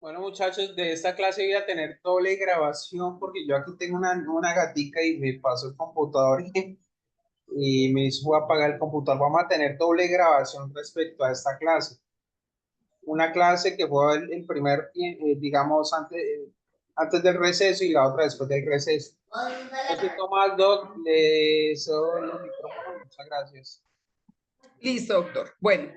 Bueno, muchachos, de esta clase voy a tener doble grabación porque yo aquí tengo una gatica y me pasó el computador y me hizo apagar el computador. Vamos a tener doble grabación respecto a esta clase. Una clase que fue el primer, digamos, antes del receso y la otra después del receso. Yo soy Tomás Doc, le cedo los micrófonos, muchas gracias. Listo, doctor. Bueno,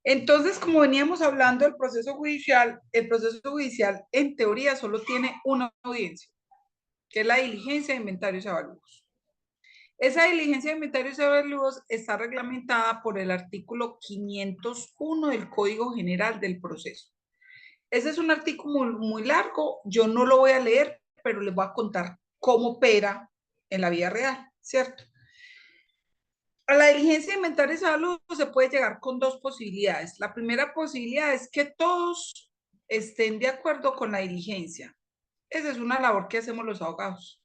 entonces, como veníamos hablando del proceso judicial, el proceso judicial en teoría solo tiene una audiencia, que es la diligencia de inventarios y avalúos. Esa diligencia de inventarios y avalúos está reglamentada por el artículo 501 del Código General del Proceso. Ese es un artículo muy largo, yo no lo voy a leer, pero les voy a contar cómo opera en la vida real, ¿cierto? A la diligencia de inventarios y avalúos se puede llegar con dos posibilidades. La primera posibilidad es que todos estén de acuerdo con la diligencia. Esa es una labor que hacemos los abogados.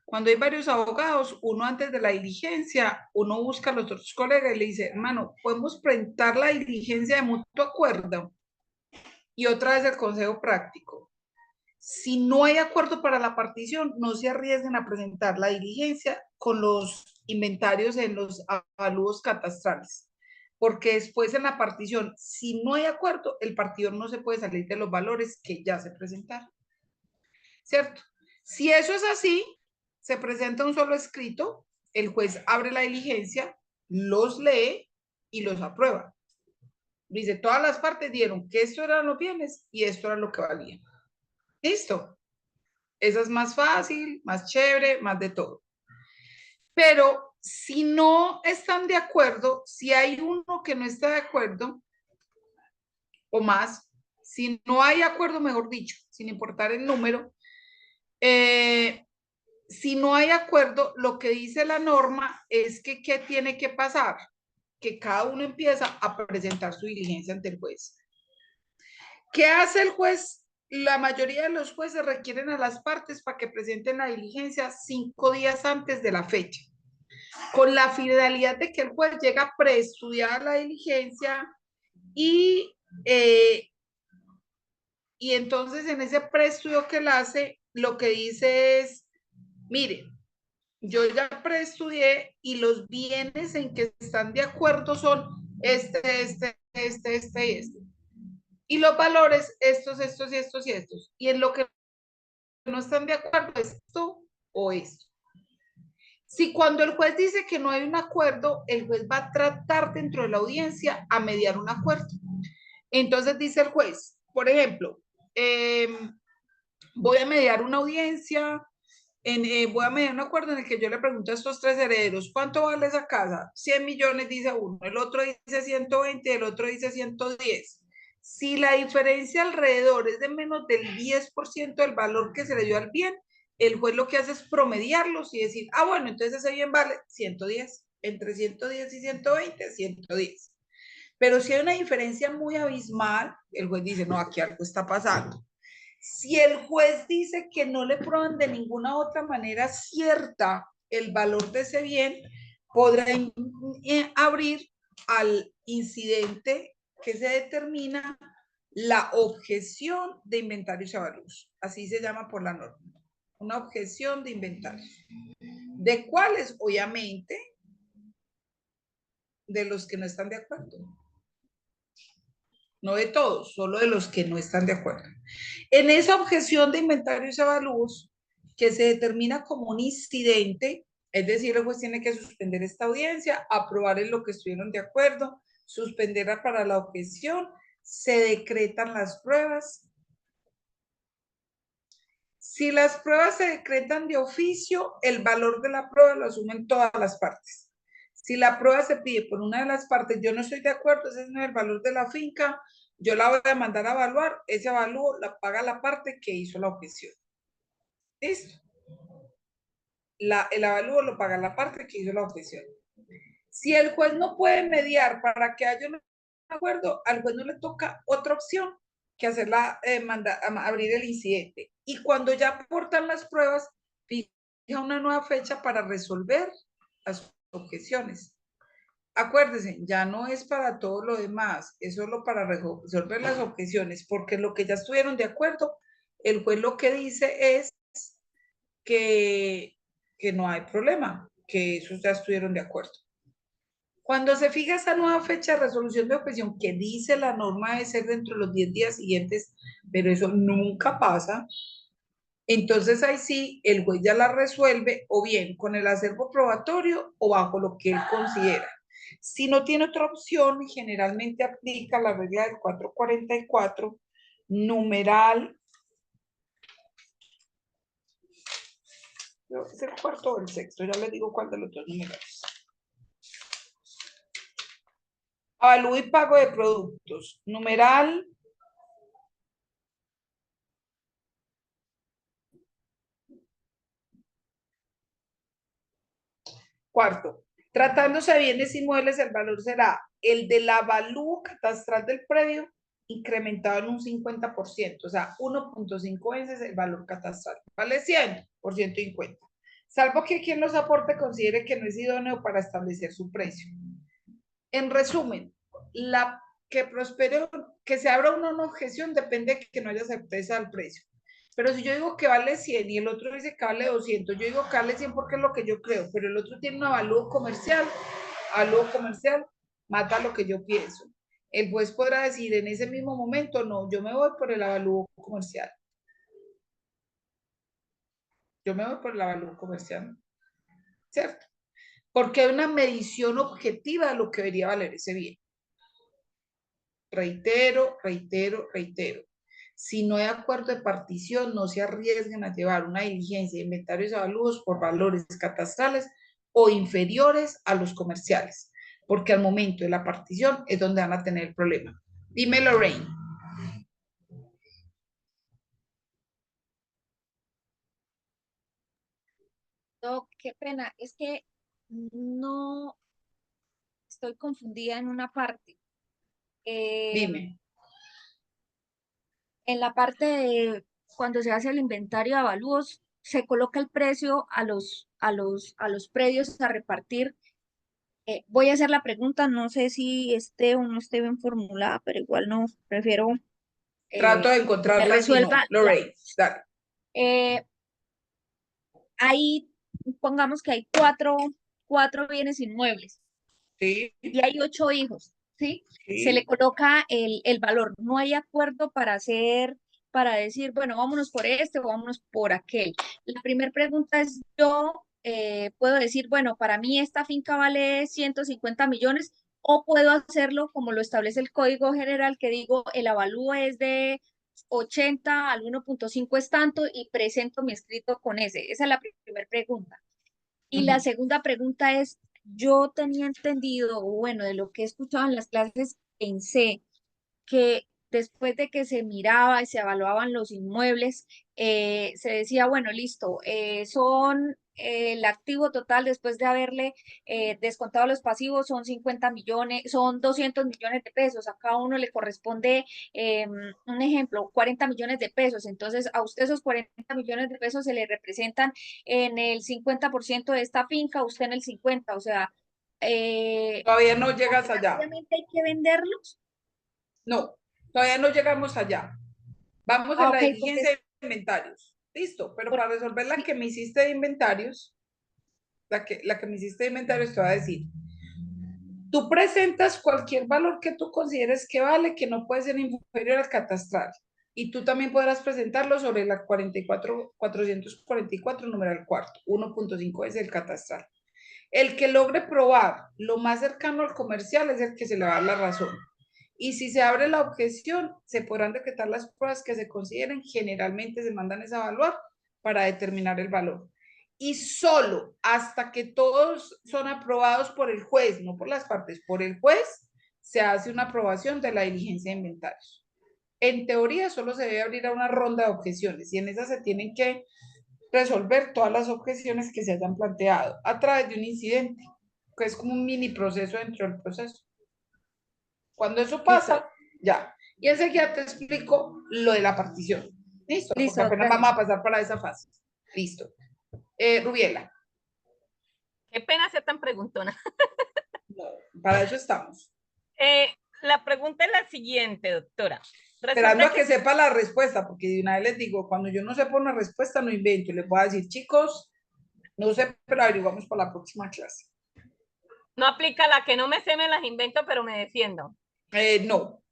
Cuando hay varios abogados, uno antes de la diligencia, uno busca a los otros colegas y le dice, hermano, podemos presentar la diligencia de mutuo acuerdo. Y otra vez el consejo práctico. Si no hay acuerdo para la partición, no se arriesguen a presentar la diligencia con los inventarios en los avalúos catastrales, porque después en la partición, si no hay acuerdo, el partidor no se puede salir de los valores que ya se presentaron, ¿cierto? Si eso es así, se presenta un solo escrito, el juez abre la diligencia, los lee y los aprueba. Dice, todas las partes dieron que esto eran los bienes y esto era lo que valía. Listo. Esa es más fácil, más chévere, más de todo. Pero si no están de acuerdo, si hay uno que no está de acuerdo, o más, si no hay acuerdo, mejor dicho, sin importar el número, eh, si no hay acuerdo, lo que dice la norma es que ¿qué tiene que pasar? Que cada uno empieza a presentar su diligencia ante el juez. ¿Qué hace el juez? La mayoría de los jueces requieren a las partes para que presenten la diligencia 5 días antes de la fecha, con la finalidad de que el juez llega a preestudiar la diligencia y, eh, y entonces en ese preestudio que él hace, lo que dice es, mire, yo ya preestudié y los bienes en que están de acuerdo son este y este. Y los valores, estos y estos y estos. Y en lo que no están de acuerdo, esto o esto. Si cuando el juez dice que no hay un acuerdo, el juez va a tratar dentro de la audiencia a mediar un acuerdo. Entonces dice el juez, por ejemplo, eh, voy a mediar una audiencia, voy a mediar un acuerdo en el que yo le pregunto a estos tres herederos, ¿cuánto vale esa casa? 100 millones, dice uno, el otro dice 120, el otro dice 110. Si la diferencia alrededor es de menos del 10% del valor que se le dio al bien, el juez lo que hace es promediarlos y decir, ah, bueno, entonces ese bien vale 110, entre 110 y 120, 110. Pero si hay una diferencia muy abismal, el juez dice, no, aquí algo está pasando. Si el juez dice que no le prueban de ninguna otra manera cierta el valor de ese bien, podrá abrir al incidente que se determina la objeción de inventarios y avalúos. Así se llama por la norma. Una objeción de inventarios. ¿De cuáles? Obviamente, de los que no están de acuerdo. No de todos, solo de los que no están de acuerdo. En esa objeción de inventarios y avalúos, que se determina como un incidente, es decir, el juez tiene que suspender esta audiencia, aprobar en lo que estuvieron de acuerdo, suspenderla para la objeción, se decretan las pruebas. Si las pruebas se decretan de oficio, el valor de la prueba lo asumen todas las partes. Si la prueba se pide por una de las partes, yo no estoy de acuerdo, ese no es el valor de la finca, yo la voy a mandar a evaluar, ese avalúo la paga la parte que hizo la objeción. ¿Listo? El avalúo lo paga la parte que hizo la objeción. Si el juez no puede mediar para que haya un acuerdo, al juez no le toca otra opción que hacerla, abrir el incidente. Y cuando ya aportan las pruebas, fija una nueva fecha para resolver las objeciones. acuérdense, ya no es para todo lo demás, es solo para resolver las objeciones, porque lo que ya estuvieron de acuerdo, el juez lo que dice es que, que no hay problema, que esos ya estuvieron de acuerdo. Cuando se fija esa nueva fecha de resolución de objeción que dice la norma debe ser dentro de los 10 días siguientes, pero eso nunca pasa, entonces ahí sí el juez ya la resuelve o bien con el acervo probatorio o bajo lo que él considera. Si no tiene otra opción, generalmente aplica la regla del 444, numeral, es el cuarto o el sexto, ya les digo cuál de los dos numerales. Avalúo y pago de productos, numeral cuarto. Tratándose de bienes inmuebles, el valor será el del avalúo catastral del predio incrementado en un 50%, o sea, 1.5 veces el valor catastral. Vale 100 por 150. Salvo que quien los aporte considere que no es idóneo para establecer su precio. En resumen, la que prospere, que se abra una objeción depende de que no haya certeza del precio. Pero si yo digo que vale 100 y el otro dice que vale 200, yo digo que vale 100 porque es lo que yo creo, pero el otro tiene un avalúo comercial mata lo que yo pienso. El juez podrá decir en ese mismo momento, no, yo me voy por el avalúo comercial. Yo me voy por el avalúo comercial, ¿cierto? Porque hay una medición objetiva de lo que debería valer ese bien. Reitero, reitero, reitero. Si no hay acuerdo de partición, no se arriesguen a llevar una diligencia de inventarios y avalúos por valores catastrales o inferiores a los comerciales, porque al momento de la partición es donde van a tener el problema. Dime, Lorraine. No, qué pena, es que no estoy confundida en una parte. Dime. En la parte de cuando se hace el inventario de avalúos, se coloca el precio a los predios a repartir. Voy a hacer la pregunta, no sé si esté o no esté bien formulada, pero igual no, prefiero Trato de que encontrarla si no. resuelva Lorraine, dale. eh, ahí, pongamos que hay cuatro bienes inmuebles Sí, y hay 8 hijos, ¿sí? Se le sí. coloca el valor. No hay acuerdo para decir, bueno, vámonos por este o vámonos por aquel. La primera pregunta es, yo puedo decir, bueno, para mí esta finca vale 150 millones o puedo hacerlo como lo establece el Código General, que digo, el avalúo es de 80 al 1.5 es tanto y presento mi escrito con ese. Esa es la primera pregunta. Y la segunda pregunta es, yo tenía entendido, o bueno, de lo que he escuchado en las clases, pensé que después de que se miraba y se evaluaban los inmuebles, se decía, bueno, listo, son el activo total después de haberle descontado los pasivos son 50 millones, son 200 millones de pesos, a cada uno le corresponde, un ejemplo, 40 millones de pesos, entonces a usted esos 40 millones de pesos se le representan en el 50% de esta finca, usted en el 50%, o sea, Todavía no llegas allá. obligatoriamente hay que venderlos. No, todavía no llegamos allá. Vamos a Ah, la ok, porque diligencia de inventarios. Listo, pero para resolver la sí, que me hiciste de inventarios, la que me hiciste de inventarios, te va a decir, tú presentas cualquier valor que tú consideres que vale, que no puede ser inferior al catastral. Y tú también podrás presentarlo sobre la 444, numeral cuarto, 1.5 es el catastral. El que logre probar lo más cercano al comercial es el que se le va a dar la razón. Y si se abre la objeción, se podrán decretar las pruebas que se consideren, generalmente se mandan a evaluar para determinar el valor. Y solo hasta que todos son aprobados por el juez, no por las partes, por el juez, se hace una aprobación de la diligencia de inventarios. En teoría, solo se debe abrir a una ronda de objeciones y en esa se tienen que resolver todas las objeciones que se hayan planteado a través de un incidente, que es como un mini proceso dentro del proceso. Cuando eso listo, pasa, ya. Y enseguida te explico lo de la partición. Listo, porque listo, apenas doctora. vamos a pasar para esa fase. Listo. Rubiela. Qué pena ser tan preguntona. Para eso estamos. La pregunta es la siguiente, doctora. Esperando a que sepa la respuesta, porque de una vez les digo, cuando yo no sepa una respuesta, no invento. Les voy a decir, chicos, no sé, pero averiguamos para la próxima clase. No aplica la que no me sé, me las invento, pero me defiendo. No,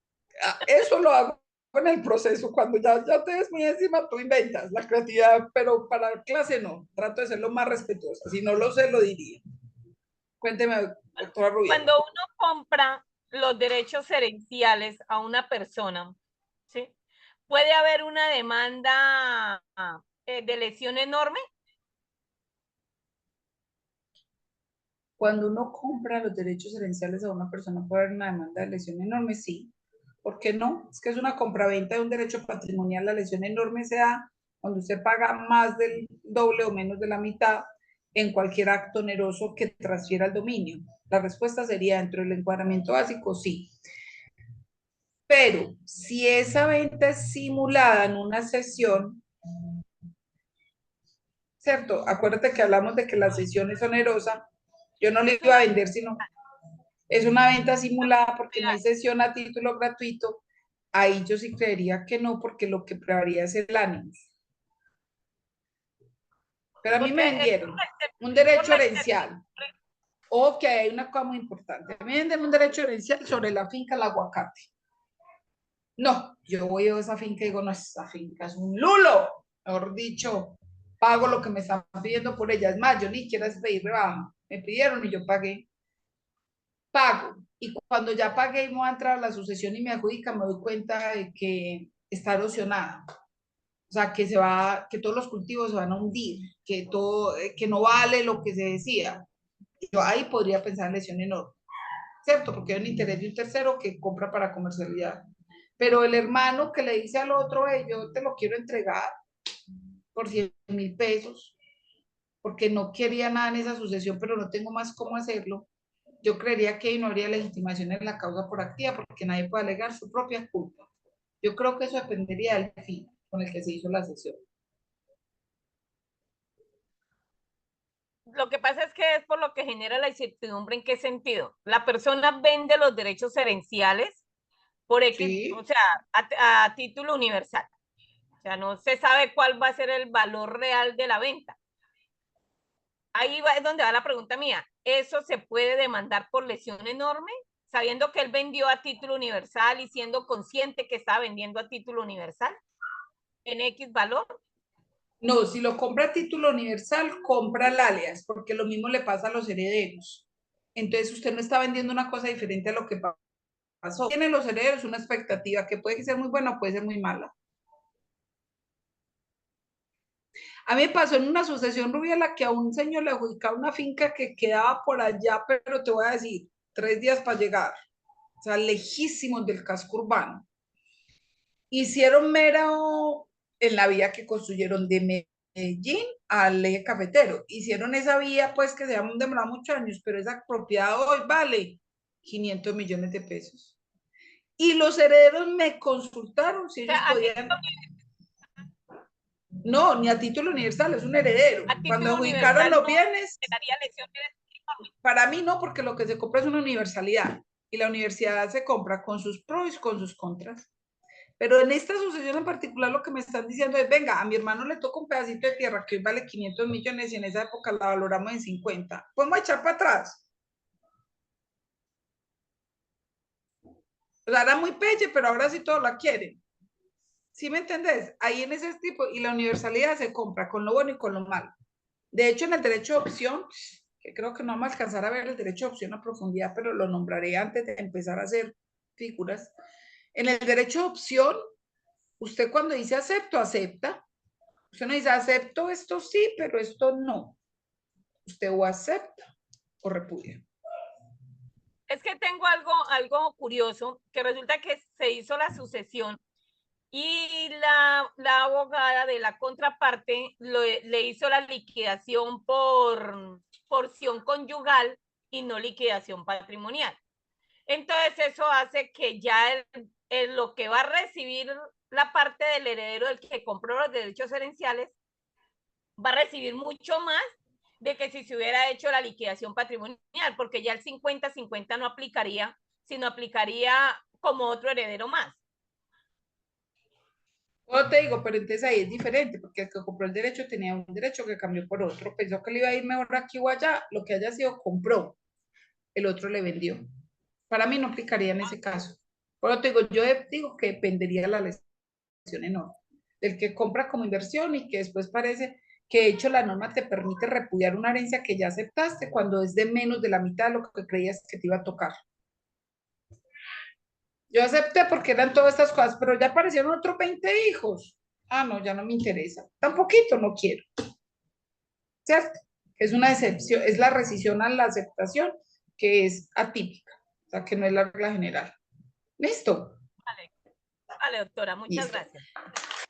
eso lo hago en el proceso. Cuando ya te ves muy encima, tú inventas la creatividad, pero para clase no. Trato de ser lo más respetuosa. Si no lo sé, lo diría. Cuénteme, doctora Rubio. Cuando uno compra los derechos herenciales a una persona, ¿sí? ¿Puede haber una demanda de lesión enorme? Cuando uno compra los derechos herenciales a una persona, puede haber una demanda de lesión enorme, sí. ¿Por qué no? Es que es una compraventa de un derecho patrimonial. La lesión enorme se da cuando usted paga más del doble o menos de la mitad en cualquier acto oneroso que transfiera el dominio. La respuesta sería, dentro del encuadramiento básico, sí. Pero si esa venta es simulada en una sesión, ¿cierto? Acuérdate que hablamos de que la sesión es onerosa. Yo no le iba a vender, sino es una venta simulada porque no hay sesión a título gratuito. Ahí yo sí creería que no, porque lo que prevalería es el ánimo. Pero a mí me vendieron un derecho herencial. Ok, hay una cosa muy importante. A mí me venden un derecho herencial sobre la finca El Aguacate. No, yo voy a esa finca y digo, no, esa finca es un lulo. Mejor dicho, pago lo que me están pidiendo por ella. Es más, yo ni quiero pedir rebaja. Me pidieron y yo pagué. Pago. Y cuando ya pagué y me voy a entrar a la sucesión y me adjudica, me doy cuenta de que está erosionada. O sea, que que todos los cultivos se van a hundir, que todo, que no vale lo que se decía. Yo ahí podría pensar en lesión enorme, ¿cierto? Porque hay un interés de un tercero que compra para comercialidad. Pero el hermano que le dice al otro, yo te lo quiero entregar por 100.000 pesos, porque no quería nada en esa sucesión, pero no tengo más cómo hacerlo. Yo creería que no habría legitimación en la causa por activa, porque nadie puede alegar su propia culpa. Yo creo que eso dependería del fin con el que se hizo la sesión. Lo que pasa es que es por lo que genera la incertidumbre. ¿En qué sentido? La persona vende los derechos herenciales por X, Sí. o sea, a título universal. O sea, no se sabe cuál va a ser el valor real de la venta. Ahí es donde va la pregunta mía. ¿Eso se puede demandar por lesión enorme? Sabiendo que él vendió a título universal y siendo consciente que está vendiendo a título universal en X valor. No, si lo compra a título universal, compra el alias, porque lo mismo le pasa a los herederos. Entonces usted no está vendiendo una cosa diferente a lo que pasó. Tienen los herederos una expectativa que puede ser muy buena o puede ser muy mala. A mí me pasó en una sucesión rubia la que a un señor le adjudicaba una finca que quedaba por allá, pero te voy a decir, 3 días para llegar. O sea, lejísimos del casco urbano. Hicieron mero en la vía que construyeron de Medellín al eje cafetero. Hicieron esa vía, pues, que se ha demorado muchos años, pero esa propiedad hoy vale 500 millones de pesos. Y los herederos me consultaron si ellos podían... No, ni a título universal, es un heredero. Cuando adjudicaron los bienes, para mí no, porque lo que se compra es una universalidad. Y la universidad se compra con sus pros y con sus contras. Pero en esta sucesión en particular lo que me están diciendo es, venga, a mi hermano le toca un pedacito de tierra que hoy vale 500 millones y en esa época la valoramos en 50. ¿Podemos echar para atrás? O sea, era muy pelle, pero ahora sí todos la quieren. ¿Sí me entendés? Ahí en ese tipo, y la universalidad se compra con lo bueno y con lo malo. De hecho, en el derecho de opción, que creo que no vamos a alcanzar a ver el derecho de opción a profundidad, pero lo nombraré antes de empezar a hacer figuras. En el derecho de opción, usted cuando dice acepto, acepta. Usted no dice acepto esto sí, pero esto no. Usted o acepta o repudia. Es que tengo algo curioso, que resulta que se hizo la sucesión y la abogada de la contraparte le hizo la liquidación por porción conyugal y no liquidación patrimonial. Entonces eso hace que ya lo que va a recibir la parte del heredero, el que compró los derechos herenciales, va a recibir mucho más de que si se hubiera hecho la liquidación patrimonial, porque ya el 50-50 no aplicaría, sino aplicaría como otro heredero más. Yo te digo, pero entonces ahí es diferente, porque el que compró el derecho tenía un derecho que cambió por otro, pensó que le iba a ir mejor aquí o allá, lo que haya sido compró, el otro le vendió. Para mí no aplicaría en ese caso. Por lo te digo, yo digo que dependería de la lesión enorme, del que compra como inversión y que después parece que de hecho la norma te permite repudiar una herencia que ya aceptaste cuando es de menos de la mitad de lo que creías que te iba a tocar. Yo acepté porque eran todas estas cosas, pero ya aparecieron otros 20 hijos. Ah, no, ya no me interesa. Tan poquito no quiero. ¿Cierto? Es una excepción, es la rescisión a la aceptación que es atípica, o sea, que no es la regla general. ¿Listo? Vale, vale, doctora, muchas Listo. gracias.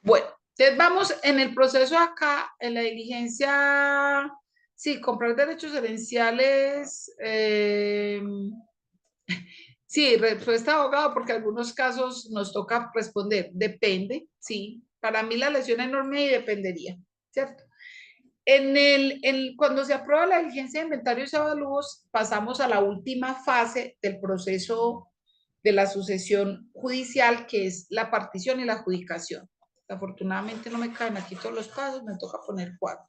Bueno, entonces vamos en el proceso acá, en la diligencia, sí, comprar derechos herenciales, sí, respuesta abogado, porque en algunos casos nos toca responder, depende, sí, para mí la lesión enorme y dependería, ¿cierto? Cuando se aprueba la diligencia de inventarios y avalúos, pasamos a la última fase del proceso de la sucesión judicial, que es la partición y la adjudicación. Afortunadamente no me caen aquí todos los pasos, me toca poner 4.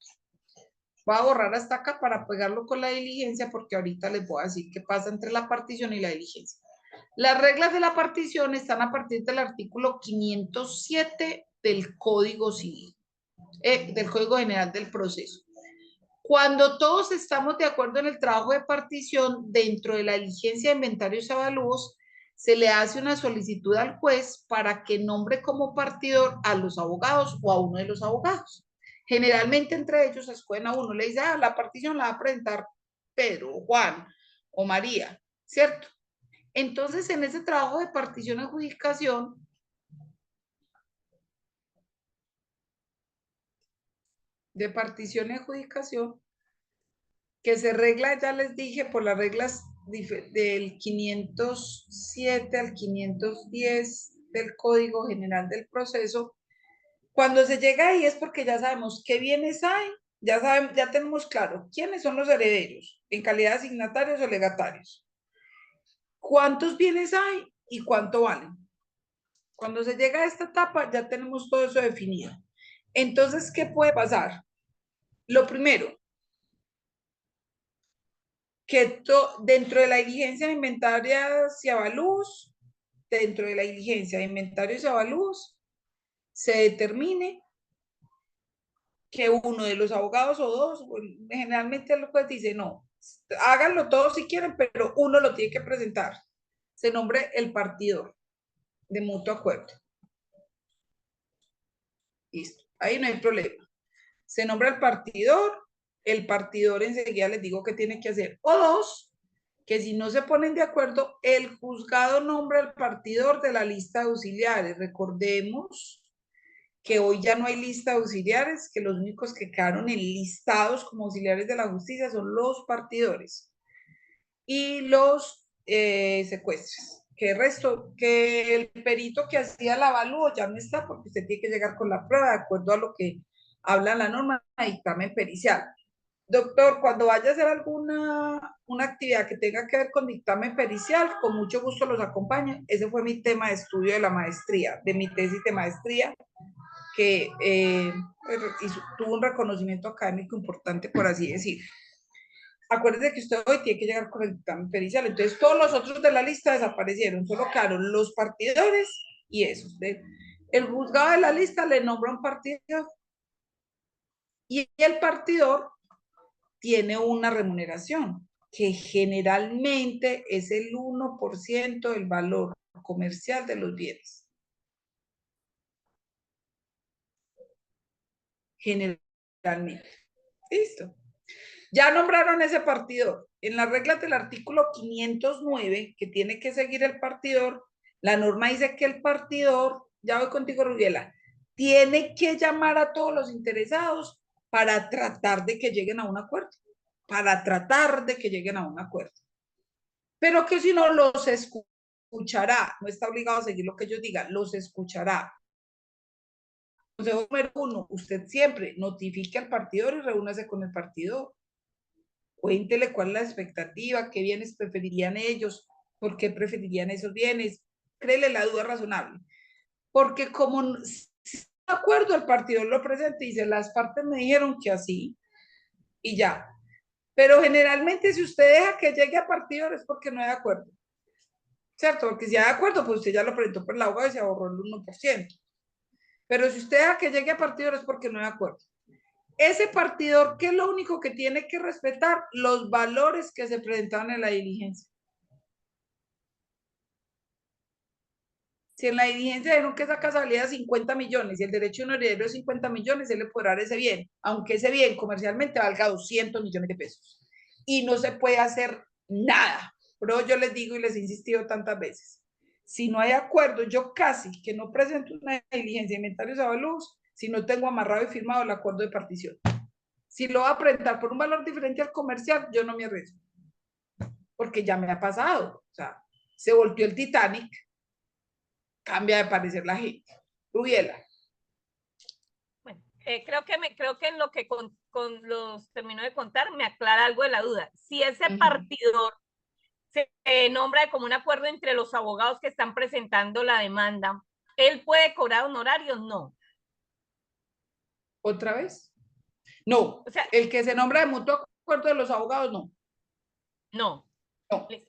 Voy a borrar hasta acá para pegarlo con la diligencia, porque ahorita les voy a decir qué pasa entre la partición y la diligencia. Las reglas de la partición están a partir del artículo 507 del Código Civil, del Código General del Proceso. Cuando todos estamos de acuerdo en el trabajo de partición, dentro de la diligencia de inventarios y avalúos, se le hace una solicitud al juez para que nombre como partidor a los abogados o a uno de los abogados. Generalmente entre ellos escogen a uno, le dice, la partición la va a presentar Pedro, Juan o María, ¿cierto? Entonces, en ese trabajo de partición y adjudicación, que se regla, ya les dije, por las reglas del 507 al 510 del Código General del Proceso. Cuando se llega ahí es porque ya sabemos qué bienes hay, ya tenemos claro quiénes son los herederos en calidad de asignatarios o legatarios, cuántos bienes hay y cuánto valen. Cuando se llega a esta etapa ya tenemos todo eso definido. Entonces, ¿qué puede pasar? Lo primero, que dentro de la diligencia de inventarios y avalúos, dentro de la diligencia de inventarios y avalúos, se determine que uno de los abogados o dos, generalmente el juez dice, no, háganlo todos si quieren, pero uno lo tiene que presentar. Se nombre el partidor de mutuo acuerdo. Listo, ahí no hay problema. Se nombra el partidor enseguida les digo que tiene que hacer. O dos, que si no se ponen de acuerdo, el juzgado nombra al partidor de la lista de auxiliares. Recordemos que hoy ya no hay lista de auxiliares, que los únicos que quedaron enlistados como auxiliares de la justicia son los partidores y los secuestros. Que el resto, que el perito que hacía el avalúo ya no está, porque usted tiene que llegar con la prueba de acuerdo a lo que habla la norma de dictamen pericial. Doctor, cuando vaya a hacer una actividad que tenga que ver con dictamen pericial, con mucho gusto los acompaño. Ese fue mi tema de estudio de la maestría, de mi tesis de maestría, que tuvo un reconocimiento académico importante, por así decir. Acuérdese que usted hoy tiene que llegar con el dictamen pericial, entonces todos los otros de la lista desaparecieron, solo quedaron los partidores y esos. El juzgado de la lista le nombra un partidor y el partidor tiene una remuneración que generalmente es el 1% del valor comercial de los bienes. Generalmente. Listo. Ya nombraron ese partidor. En las reglas del artículo 509, que tiene que seguir el partidor, la norma dice que el partidor, ya voy contigo, Rubiela, tiene que llamar a todos los interesados para tratar de que lleguen a un acuerdo. Para tratar de que lleguen a un acuerdo. Pero que si no los escuchará, no está obligado a seguir lo que ellos digan, los escuchará. Consejo número 1, usted siempre notifique al partidor y reúnase con el partidor. Cuéntele cuál es la expectativa, qué bienes preferirían ellos, por qué preferirían esos bienes. Créele la duda razonable. Porque como si de acuerdo el partido lo presenta y dice, las partes me dijeron que así, y ya. Pero generalmente si usted deja que llegue a partido es porque no hay de acuerdo. ¿Cierto? Porque si hay de acuerdo, pues usted ya lo presentó por el abogado y se ahorró el 1%. Pero si usted deja que llegue a partidor es porque no hay de acuerdo. Ese partidor, ¿qué es lo único que tiene que respetar? Los valores que se presentaron en la diligencia. Si en la diligencia dijeron que esa casa valía 50 millones y el derecho de un heredero es 50 millones, él le podrá dar ese bien, aunque ese bien comercialmente valga 200 millones de pesos. Y no se puede hacer nada. Pero yo les digo y les he insistido tantas veces, si no hay acuerdo, yo casi que no presento una diligencia de inventarios a luz si no tengo amarrado y firmado el acuerdo de partición. Si lo va a presentar por un valor diferente al comercial, yo no me arriesgo. Porque ya me ha pasado. O sea, se volteó el Titanic, cambia de parecer la gente. Rubiela. Bueno, creo que en lo que los termino de contar me aclara algo de la duda. Si ese partidor se nombra como un acuerdo entre los abogados que están presentando la demanda, ¿él puede cobrar honorarios? No. ¿Otra vez? No. O sea, el que se nombra de mutuo acuerdo de los abogados, no. No. No. Y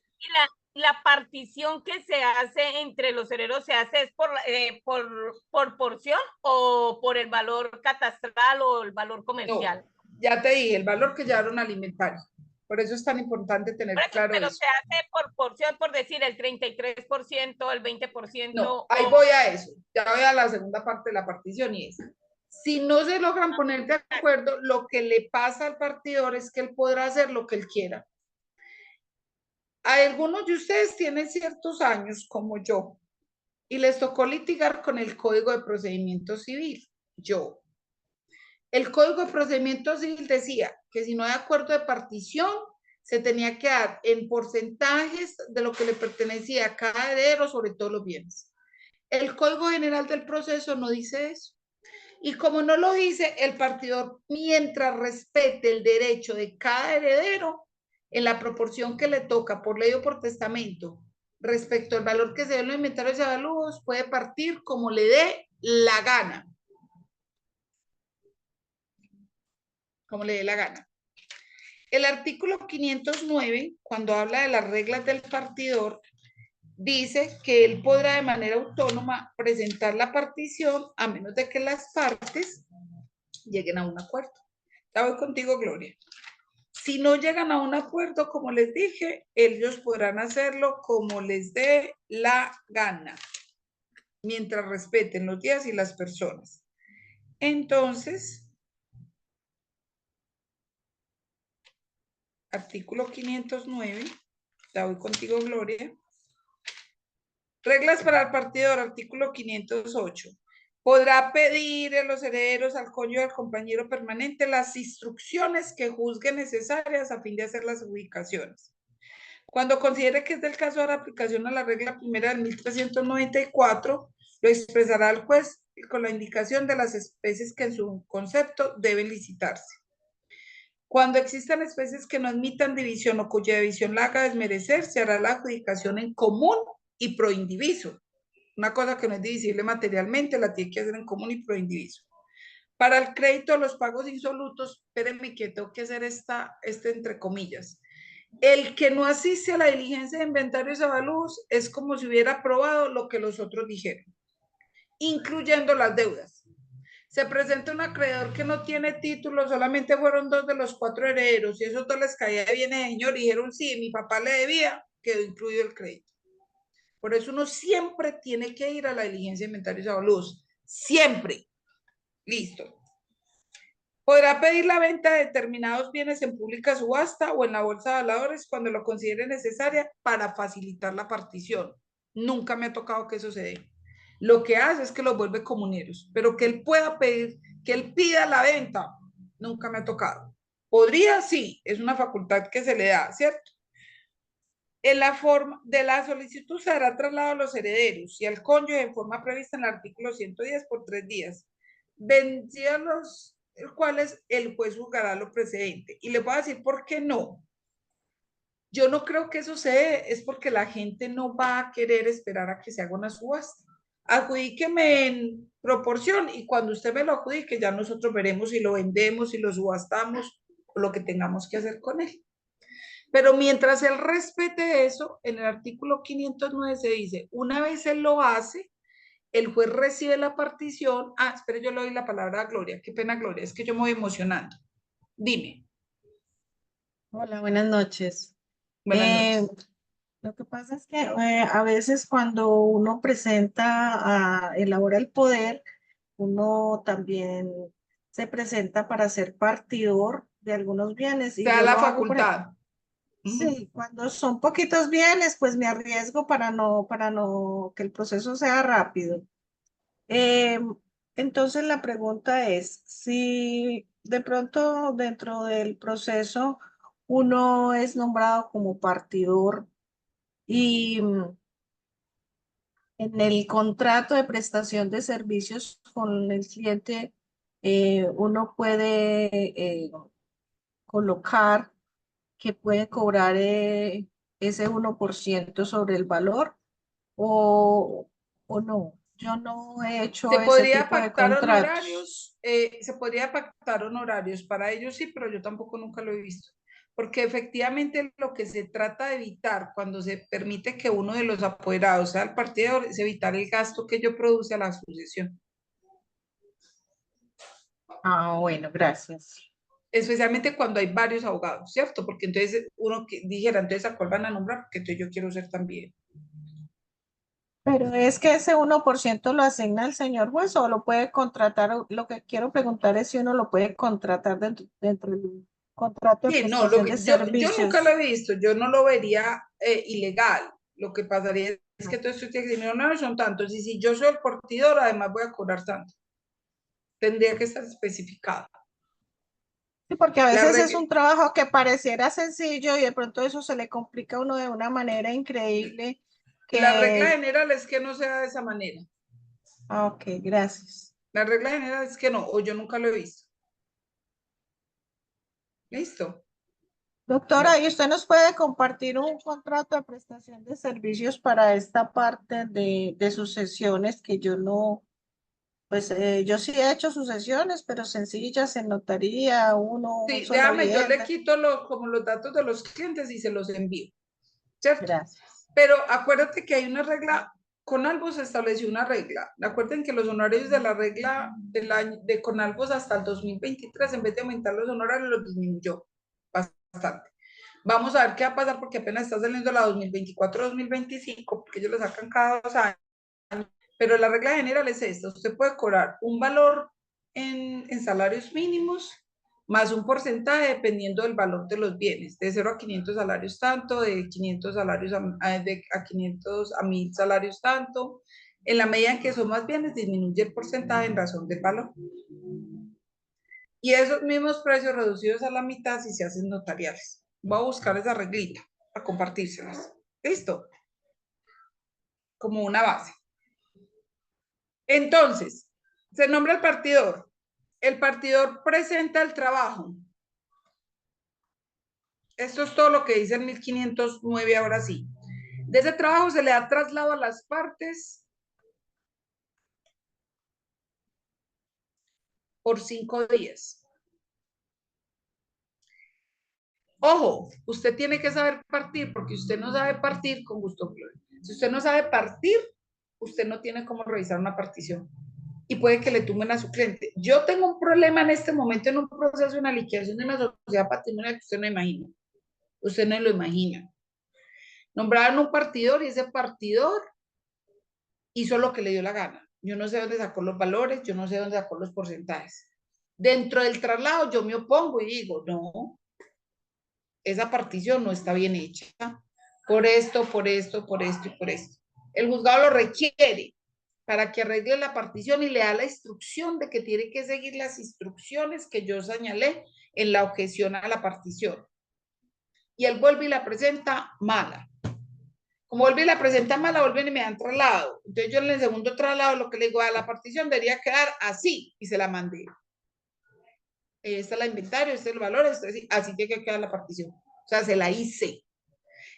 la partición que se hace entre los herederos se hace es por porción o por el valor catastral o el valor comercial. No. Ya te dije, el valor que llevaron al inventario. Por eso es tan importante tener claro pero eso. se hace por porción, por decir el 33%, el 20%. No, ahí voy a eso. Ya voy a la segunda parte de la partición y es, si no se logran poner de acuerdo, lo que le pasa al partidor es que él podrá hacer lo que él quiera. Algunos de ustedes tienen ciertos años, como yo, y les tocó litigar con el Código de Procedimiento Civil. Yo. El Código de Procedimiento Civil decía que si no hay acuerdo de partición, se tenía que dar en porcentajes de lo que le pertenecía a cada heredero sobre todos los bienes. El Código General del Proceso no dice eso. Y como no lo dice, el partidor, mientras respete el derecho de cada heredero, en la proporción que le toca por ley o por testamento, respecto al valor que se dé en los inventarios y avalúos, puede partir como le dé la gana. Como le dé la gana. El artículo 509, cuando habla de las reglas del partidor, dice que él podrá de manera autónoma presentar la partición a menos de que las partes lleguen a un acuerdo. Ya voy contigo, Gloria. Si no llegan a un acuerdo, como les dije, ellos podrán hacerlo como les dé la gana, mientras respeten los días y las personas. Entonces, artículo 509, ya voy contigo, Gloria. Reglas para el partidor, artículo 508. Podrá pedir a los herederos, al cónyuge, al compañero permanente, las instrucciones que juzgue necesarias a fin de hacer las ubicaciones. Cuando considere que es del caso de la aplicación a la regla primera del 1394, lo expresará el juez con la indicación de las especies que en su concepto deben licitarse. Cuando existan especies que no admitan división o cuya división la haga desmerecer, se hará la adjudicación en común y pro indiviso. Una cosa que no es divisible materialmente, la tiene que hacer en común y pro indiviso. Para el crédito, los pagos insolutos, espérenme que tengo que hacer entre comillas. El que no asiste a la diligencia de inventarios y avalúos es como si hubiera aprobado lo que los otros dijeron, incluyendo las deudas. Se presenta un acreedor que no tiene título, solamente fueron 2 de los 4 herederos, y esos 2 les caía bien el señor y dijeron, sí, mi papá le debía, quedó incluido el crédito. Por eso uno siempre tiene que ir a la diligencia de inventarios y avalúos. Siempre. Listo. Podrá pedir la venta de determinados bienes en pública subasta o en la bolsa de valores cuando lo considere necesaria para facilitar la partición. Nunca me ha tocado que eso se dé. Lo que hace es que los vuelve comuneros, pero que él pueda pedir, que él pida la venta, nunca me ha tocado. Podría, sí, es una facultad que se le da, ¿cierto? En la forma de la solicitud se hará traslado a los herederos y al cónyuge en forma prevista en el artículo 110 por 3 días. Vencidos los el cual es el juez juzgará lo precedente. Y les voy a decir por qué no. Yo no creo que eso es porque la gente no va a querer esperar a que se haga una subasta. Adjudíqueme en proporción y cuando usted me lo adjudique ya nosotros veremos si lo vendemos, si lo subastamos o lo que tengamos que hacer con él. Pero mientras él respete eso, en el artículo 509 se dice, una vez él lo hace, el juez recibe la partición. Ah, espere, yo le doy la palabra a Gloria. Qué pena, Gloria, es que yo me voy emocionando. Dime. Hola, buenas noches. Buenas noches. Lo que pasa es que a veces cuando uno elabora el poder, uno también se presenta para ser partidor de algunos bienes Te y da yo la lo hago facultad. sí, cuando son poquitos bienes, pues me arriesgo para no que el proceso sea rápido. Eh, entonces la pregunta es, si de pronto dentro del proceso uno es nombrado como partidor y en el contrato de prestación de servicios con el cliente uno puede colocar que puede cobrar ese 1% sobre el valor o no. Yo no he hecho Se ese podría tipo de pactar contratos. honorarios, se podría pactar honorarios para ellos sí, pero yo tampoco nunca lo he visto. Porque efectivamente lo que se trata de evitar cuando se permite que uno de los apoderados sea el partidor es evitar el gasto que ello produce a la sucesión. Ah, bueno, gracias. Especialmente cuando hay varios abogados, ¿cierto? Porque entonces uno que dijera, entonces ¿a cuál van a nombrar? Porque entonces yo quiero ser también. Pero es que ese 1% lo asigna el señor juez o lo puede contratar. Lo que quiero preguntar es si uno lo puede contratar dentro del contrato de Sí, no, prestación de yo nunca lo servicios. he visto, yo no lo vería ilegal. Lo que pasaría es que todo esto tiene que decir, no, son tantos, y si yo soy el partidor, además voy a cobrar tanto. Tendría que estar especificado. Sí, porque a La veces es regla, un trabajo que pareciera sencillo y de pronto eso se le complica a uno de una manera increíble la regla que... general es que no sea de esa manera. Ah, ok, gracias. La regla general es que no, o yo nunca lo he visto. ¿Listo? Doctora, Bueno, ¿y usted nos puede compartir un contrato de prestación de servicios para esta parte de sucesiones que yo no, pues yo sí he hecho sucesiones, pero sencillas en notaría, uno, sí, sola déjame, yo le vivienda. quito como los datos de los clientes y se los envío, ¿cierto? Gracias. Pero acuérdate que hay una regla, Conalvo se estableció una regla. Acuérdense que los honorarios de la regla de Conalvo hasta el 2023, en vez de aumentar los honorarios, los disminuyó bastante. Vamos a ver qué va a pasar porque apenas está saliendo la 2024-2025, porque ellos lo sacan cada 2 años. Pero la regla general es esta: usted puede cobrar un valor en salarios mínimos más un porcentaje dependiendo del valor de los bienes, de 0 a 500 salarios tanto, de 500 salarios a 500 a 1000 salarios tanto. En la medida en que son más bienes, disminuye el porcentaje en razón del valor. Y esos mismos precios reducidos a la mitad si se hacen notariales. Voy a buscar esa reglita a compartírselas. ¿Listo? Como una base. Entonces, se nombra el partidor. El partidor presenta el trabajo. Esto es todo lo que dice el 1509, ahora sí. De ese trabajo se le da traslado a las partes por 5 días. Ojo, usted tiene que saber partir, porque usted no sabe partir con gusto. Si usted no sabe partir, usted no tiene cómo revisar una partición. Y puede que le tumben a su cliente. Yo tengo un problema en este momento en un proceso de una liquidación de una sociedad patrimonial que usted no imagina. Usted no lo imagina. Nombraron un partidor y ese partidor hizo lo que le dio la gana. Yo no sé dónde sacó los valores, yo no sé dónde sacó los porcentajes. Dentro del traslado yo me opongo y digo, no, esa partición no está bien hecha. Por esto, por esto, por esto y por esto. El juzgado lo requiere para que arregle la partición y le da la instrucción de que tiene que seguir las instrucciones que yo señalé en la objeción a la partición. Y él vuelve y la presenta mala. Como vuelve y la presenta mala, vuelven y me dan traslado. Entonces yo en el segundo traslado lo que le digo a la partición debería quedar así y se la mandé. Esta es la inventario, este es el valor, así tiene que quedar la partición. O sea, se la hice.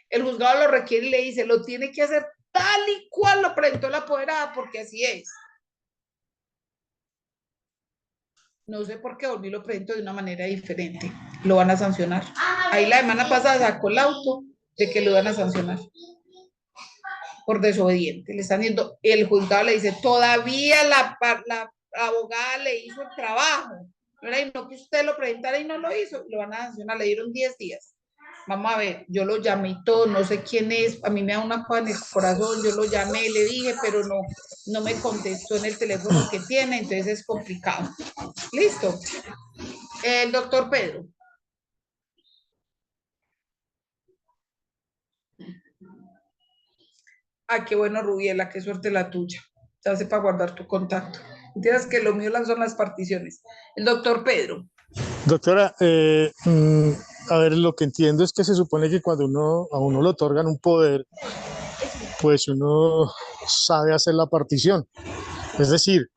El juzgado lo requiere y le dice, lo tiene que hacer tal y cual lo presentó la apoderada, porque así es. No sé por qué volví lo presento de una manera diferente. Lo van a sancionar. Ahí la semana pasada sacó el auto de que lo van a sancionar por desobediente. Le están diciendo, el juzgado le dice, todavía la abogada le hizo el trabajo. No que usted lo presentara y no lo hizo, lo van a sancionar, le dieron 10 días. Vamos a ver, yo lo llamé y todo, no sé quién es, a mí me da una cosa en el corazón, yo lo llamé, le dije, pero no me contestó en el teléfono que tiene, entonces es complicado. Listo. El doctor Pedro. Ah, qué bueno, Rubiela, qué suerte la tuya. Se hace para guardar tu contacto. Entiendes que lo mío son las particiones. El doctor Pedro. Doctora, a ver, lo que entiendo es que se supone que cuando a uno le otorgan un poder, pues uno sabe hacer la partición. Es decir,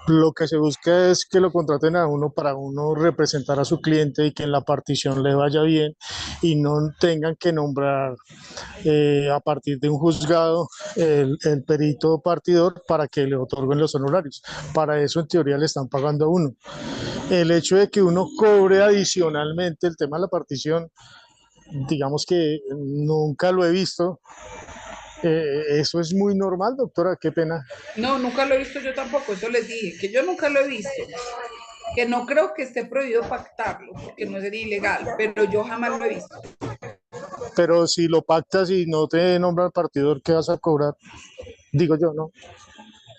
lo que se busca es que lo contraten a uno para uno representar a su cliente y que en la partición le vaya bien y no tengan que nombrar a partir de un juzgado el perito partidor para que le otorguen los honorarios. Para eso en teoría le están pagando a uno. El hecho de que uno cobre adicionalmente el tema de la partición, digamos que nunca lo he visto. Eso es muy normal, doctora, qué pena. No, nunca lo he visto yo tampoco, eso les dije, que yo nunca lo he visto, que no creo que esté prohibido pactarlo, porque no sería ilegal, pero yo jamás lo he visto. Pero si lo pactas y no te nombra el partidor, ¿qué vas a cobrar? Digo yo, ¿no?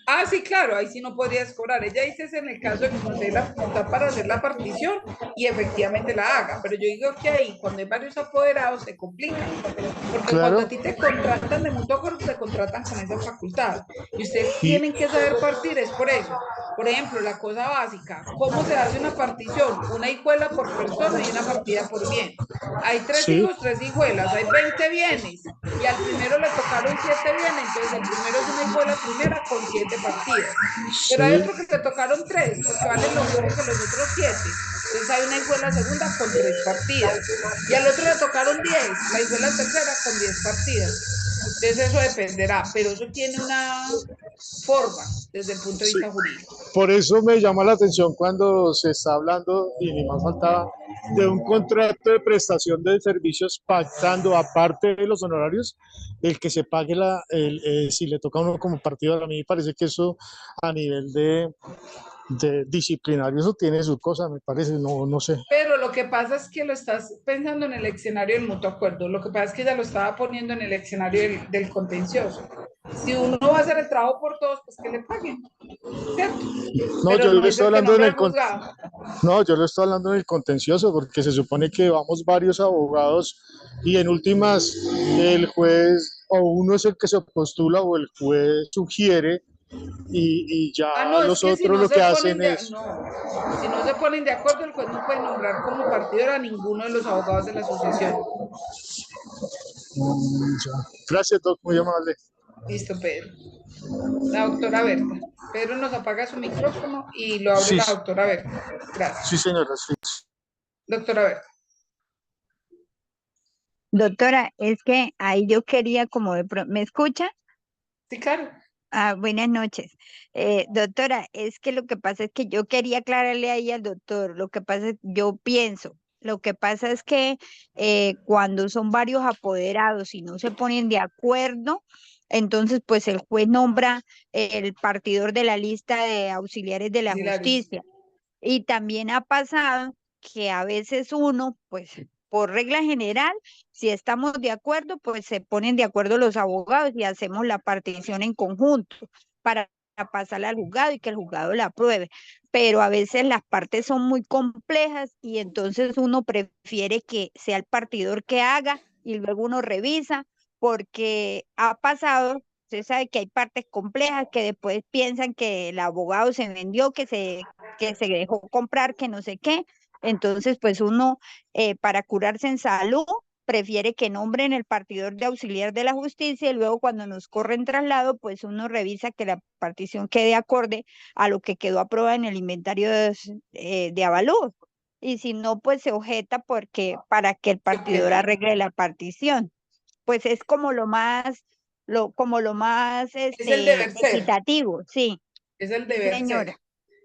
Ah, sí, claro, ahí sí no podrías cobrar. Ella dice es en el caso de que usted la apunta para hacer la partición y efectivamente la haga, pero yo digo que ahí cuando hay varios apoderados se complica, porque Claro. cuando a ti te contratan de mutuo acuerdo, te contratan con esa facultad y ustedes Y- tienen que saber partir, es por eso. Por ejemplo, la cosa básica, ¿cómo se hace una partición? Una hijuela por persona y una partida por bien. Hay 3 Sí. hijos, 3 hijuelas, hay 20 bienes y al primero le tocaron 7 bienes, entonces el primero es una hijuela primera con 7 partidas. Pero hay Sí. otro que le tocaron 3 porque valen lo mismo que los otros 7. Entonces hay una hijuela segunda con 3 partidas y al otro le tocaron 10, la hijuela tercera con 10 partidas. Entonces eso dependerá, pero eso tiene una forma desde el punto de Sí. vista jurídico. Por eso me llama la atención cuando se está hablando, y ni más faltaba, de un contrato de prestación de servicios pactando, aparte de los honorarios, el que se pague si le toca a uno como partido. A mí me parece que eso a nivel de disciplinario, eso tiene su cosa, me parece, no sé. Pero lo que pasa es que lo estás pensando en el escenario del mutuo acuerdo. Lo que pasa es que ella lo estaba poniendo en el escenario del contencioso. Si uno va a hacer el trabajo por todos, pues que le paguen, ¿cierto? No, Pero yo no le es estoy el que hablando nombra el juzgado. No, yo le estoy hablando en el contencioso, porque se supone que vamos varios abogados y en últimas el juez o uno es el que se postula o el juez sugiere y ya Ah, no, es los que si otros no lo se que ponen hacen de, es... no, si no se ponen de acuerdo, el juez no puede nombrar como partidor a ninguno de los abogados de la asociación. Ya. Gracias, doc, muy amable. Listo, Pedro. La doctora Berta. Pedro nos apaga su micrófono y lo abre Sí, la doctora Berta. Gracias. sí, señora, sí. Doctora Berta. Doctora, es que ahí yo quería como ¿me escucha? Sí, claro. Ah, buenas noches. Doctora, es que lo que pasa es que yo quería aclararle ahí al doctor, lo que pasa es, yo pienso, lo que pasa es que cuando son varios apoderados y no se ponen de acuerdo, entonces pues el juez nombra el partidor de la lista de auxiliares de la Auxiliares. justicia. Y también ha pasado que a veces uno, pues por regla general, si estamos de acuerdo, pues se ponen de acuerdo los abogados y hacemos la partición en conjunto para pasarla al juzgado y que el juzgado la apruebe. Pero a veces las partes son muy complejas y entonces uno prefiere que sea el partidor que haga y luego uno revisa porque ha pasado. Usted sabe que hay partes complejas que después piensan que el abogado se vendió, que se dejó comprar, que no sé qué. Entonces, pues uno, para curarse en salud, prefiere que nombren el partidor de auxiliar de la justicia y luego cuando nos corren traslado, pues uno revisa que la partición quede acorde a lo que quedó aprobado en el inventario de avalúo. y si no, pues se objeta porque para que el partidor arregle la partición. Pues es como lo más, Es el deber ser, equitativo, sí, es el sí, deber ser. señora.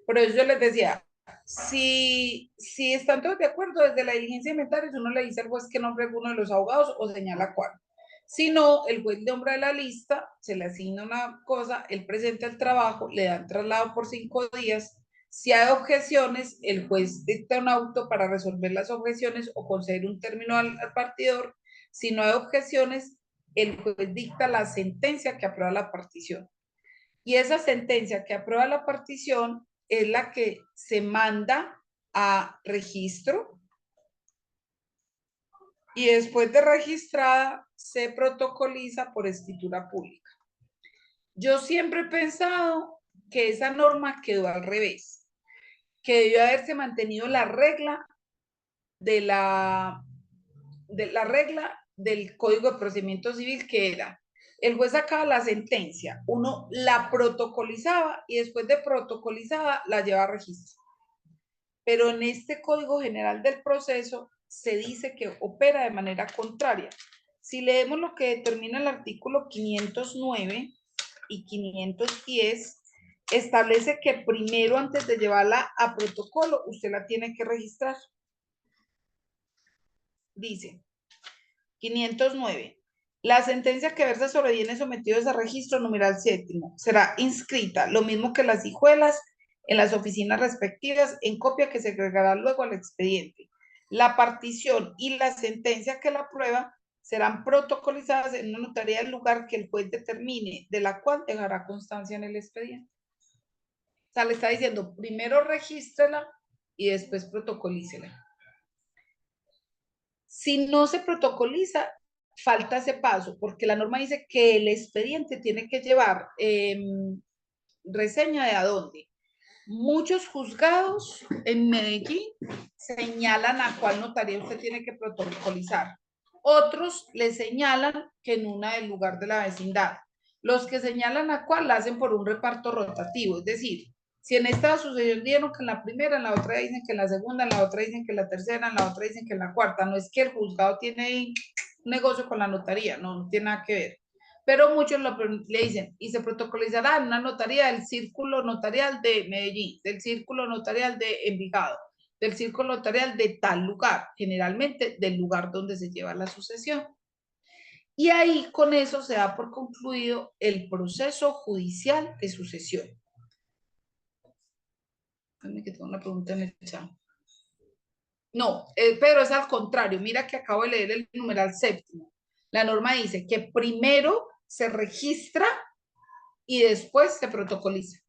Por eso yo les decía, si están todos de acuerdo, desde la diligencia de inventarios uno le dice al juez que nombre alguno de los abogados o señala cuál. Si no, el juez nombra la lista, se le asigna una cosa, él presenta el trabajo, le dan traslado por 5 días. Si hay objeciones, el juez dicta un auto para resolver las objeciones o conceder un término al partidor. Si no hay objeciones, el juez dicta la sentencia que aprueba la partición. Y esa sentencia que aprueba la partición es la que se manda a registro y después de registrada se protocoliza por escritura pública. Yo siempre he pensado que esa norma quedó al revés, que debió haberse mantenido la regla del Código de Procedimiento Civil, que era: el juez sacaba la sentencia, uno la protocolizaba y después de protocolizada la lleva a registro. Pero en este Código General del Proceso se dice que opera de manera contraria. Si leemos lo que determina el artículo 509 y 510, establece que primero, antes de llevarla a protocolo, usted la tiene que registrar. Dice 509. La sentencia que versa sobre bienes sometidos a registro, numeral 7, será inscrita, lo mismo que las hijuelas, en las oficinas respectivas, en copia que se agregará luego al expediente. La partición y la sentencia que la aprueba serán protocolizadas en una notaría del lugar que el juez determine, de la cual dejará constancia en el expediente. O sea, le está diciendo, primero regístrela y después protocolícela. Si no se protocoliza, falta ese paso, porque la norma dice que el expediente tiene que llevar reseña de a dónde. Muchos juzgados en Medellín señalan a cuál notaría usted tiene que protocolizar. Otros le señalan que en una del lugar de la vecindad. Los que señalan a cuál la hacen por un reparto rotativo, es decir, si en esta sucesión dieron que en la primera, en la otra dicen que en la segunda, en la otra dicen que en la tercera, en la otra dicen que en la cuarta. No es que el juzgado tiene un negocio con la notaría, no tiene nada que ver. Pero muchos le dicen, y se protocolizará en una notaría del Círculo Notarial de Medellín, del Círculo Notarial de Envigado, del Círculo Notarial de tal lugar, generalmente del lugar donde se lleva la sucesión. Y ahí con eso se da por concluido el proceso judicial de sucesión. Déjame que tengo una pregunta en el chat. No, pero es al contrario. Mira que acabo de leer el numeral 7. La norma dice que primero se registra y después se protocoliza.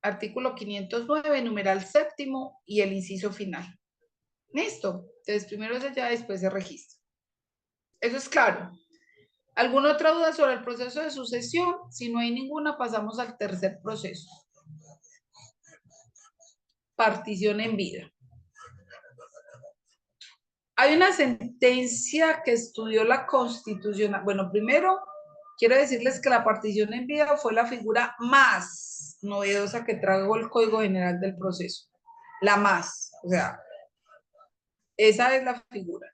Artículo 509, numeral 7 y el inciso final. Listo. Entonces primero se llama, después se registra. Eso es claro. ¿Alguna otra duda sobre el proceso de sucesión? Si no hay ninguna, pasamos al tercer proceso. Partición en vida. Hay una sentencia que estudió la Constitución. Bueno, primero quiero decirles que la partición en vida fue la figura más novedosa que trajo el Código General del Proceso. La más, o sea, esa es la figura.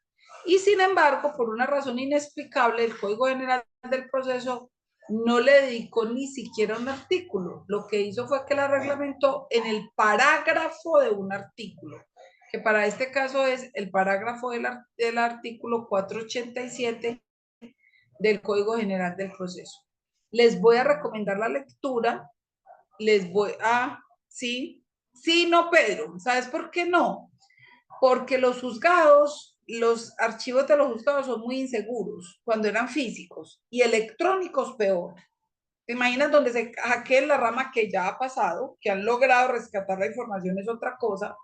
Y sin embargo, por una razón inexplicable, el Código General del Proceso no le dedicó ni siquiera un artículo. Lo que hizo fue que la reglamentó en el parágrafo de un artículo, que para este caso es el parágrafo del artículo 487 del Código General del Proceso. Les voy a recomendar la lectura. Sí, no, Pedro, ¿sabes por qué no? Porque los juzgados, los archivos de los juzgados son muy inseguros cuando eran físicos y electrónicos peor. ¿Te imaginas donde se hackeen la rama que ya ha pasado, que han logrado rescatar la información es otra cosa?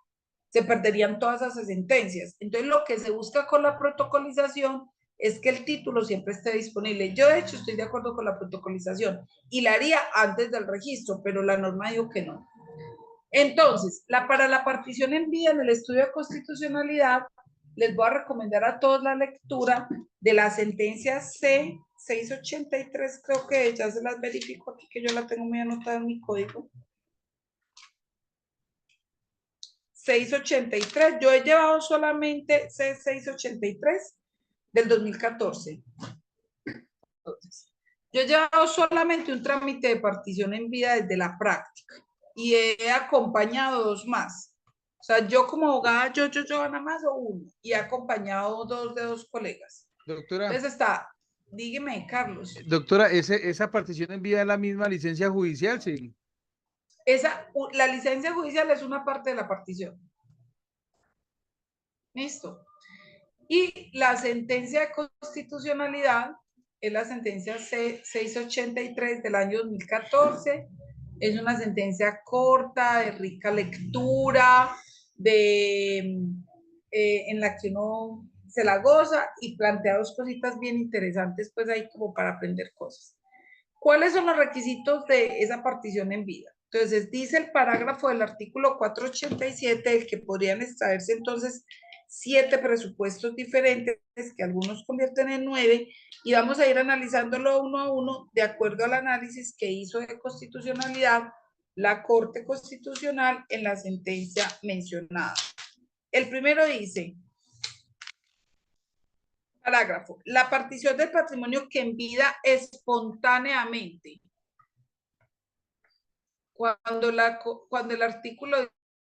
Se perderían todas esas sentencias. Entonces lo que se busca con la protocolización es que el título siempre esté disponible. Yo de hecho estoy de acuerdo con la protocolización y la haría antes del registro, pero la norma dijo que no. Entonces, para la partición en vida en el estudio de constitucionalidad, les voy a recomendar a todos la lectura de la sentencia C683, creo que ya se las verifico aquí, que yo la tengo muy anotada en mi código. 683. Yo he llevado solamente C683 del 2014. Entonces, yo he llevado solamente un trámite de partición en vida desde la práctica y he acompañado 2 más. O sea, yo como abogada, yo nada más o uno, y he acompañado 2 de 2 colegas. Doctora, Entonces está, dígame, Carlos. doctora, esa partición en vida es la misma licencia judicial, sí. La licencia judicial es una parte de la partición. Listo. Y la sentencia de constitucionalidad es la sentencia C683 del año 2014. Es una sentencia corta, de rica lectura, en la que uno se la goza y plantea 2 cositas bien interesantes, pues ahí como para aprender cosas. ¿Cuáles son los requisitos de esa partición en vida? Entonces, dice el parágrafo del artículo 487, el que podrían extraerse entonces 7 presupuestos diferentes, que algunos convierten en 9, y vamos a ir analizándolo uno a uno de acuerdo al análisis que hizo de constitucionalidad la Corte Constitucional en la sentencia mencionada. El primero dice, parágrafo, la partición del patrimonio que en vida espontáneamente. Cuando el artículo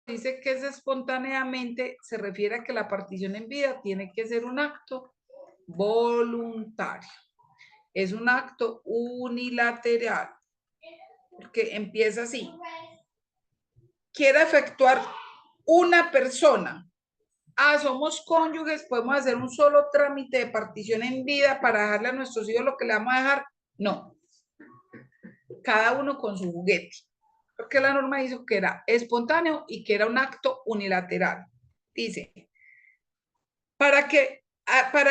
dice que es espontáneamente, se refiere a que la partición en vida tiene que ser un acto voluntario. Es un acto unilateral, porque empieza así. Quiere efectuar una persona. Somos cónyuges, podemos hacer un solo trámite de partición en vida para dejarle a nuestros hijos lo que le vamos a dejar. No. Cada uno con su juguete. Porque la norma dijo que era espontáneo y que era un acto unilateral. Dice, para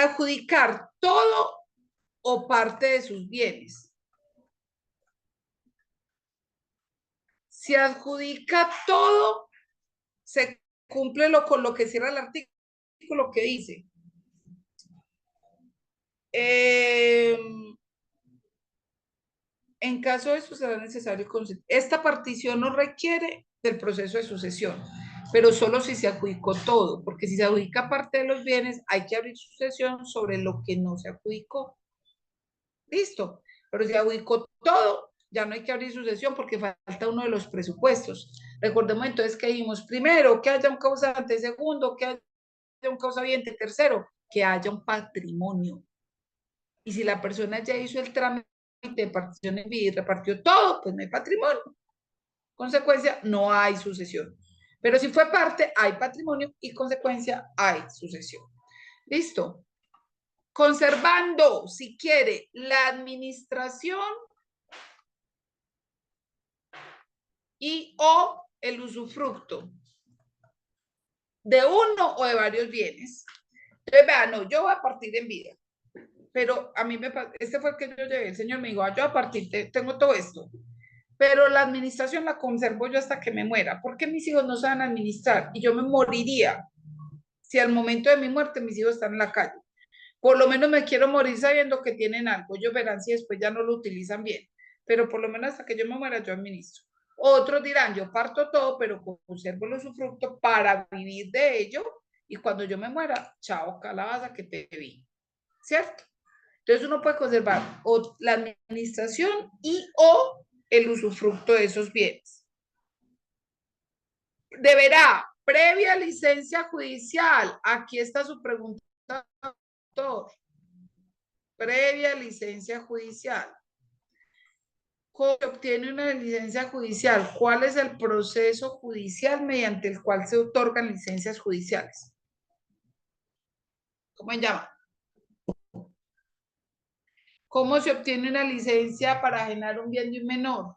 adjudicar todo o parte de sus bienes. Si adjudica todo, se cumple con lo que cierra el artículo que dice. En caso de eso será necesario consentir. Esta partición no requiere del proceso de sucesión, pero solo si se adjudicó todo, porque si se adjudica parte de los bienes, hay que abrir sucesión sobre lo que no se adjudicó. Listo. Pero si adjudicó todo, ya no hay que abrir sucesión porque falta uno de los presupuestos. Recordemos entonces que dijimos, primero, que haya un causante, segundo, que haya un causaviente, tercero, que haya un patrimonio. Y si la persona ya hizo el trámite de partición en vida y repartió todo, pues no hay patrimonio. Consecuencia, no hay sucesión. Pero si fue parte, hay patrimonio y consecuencia, hay sucesión. ¿Listo? Conservando, si quiere, la administración y o el usufructo de uno o de varios bienes. Entonces, vean, no, yo voy a partir en vida. Pero a mí este fue el que yo llevé, el señor me dijo, yo a partir tengo todo esto, pero la administración la conservo yo hasta que me muera, porque mis hijos no saben administrar y yo me moriría si al momento de mi muerte mis hijos están en la calle. Por lo menos me quiero morir sabiendo que tienen algo, ellos verán si después ya no lo utilizan bien, pero por lo menos hasta que yo me muera yo administro. Otros dirán, yo parto todo, pero conservo el usufructo para vivir de ello y cuando yo me muera, chao calabaza que te vi, ¿cierto? Entonces uno puede conservar o la administración y o el usufructo de esos bienes. Deberá, previa licencia judicial, aquí está su pregunta, doctor. Previa licencia judicial. ¿Cómo se obtiene una licencia judicial? ¿Cuál es el proceso judicial mediante el cual se otorgan licencias judiciales? ¿Cómo se llama? ¿Cómo se obtiene una licencia para ajenar un bien de un menor?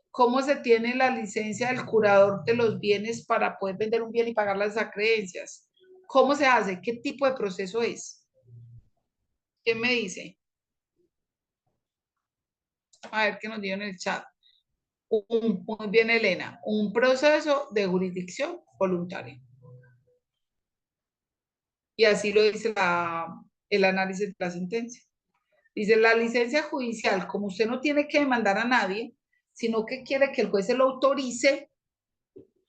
¿Cómo se tiene la licencia del curador de los bienes para poder vender un bien y pagar las acreencias? ¿Cómo se hace? ¿Qué tipo de proceso es? ¿Quién me dice? A ver qué nos dio en el chat. Muy bien, Elena. Un proceso de jurisdicción voluntaria. Y así lo dice el análisis de la sentencia. Dice, la licencia judicial, como usted no tiene que demandar a nadie, sino que quiere que el juez se lo autorice,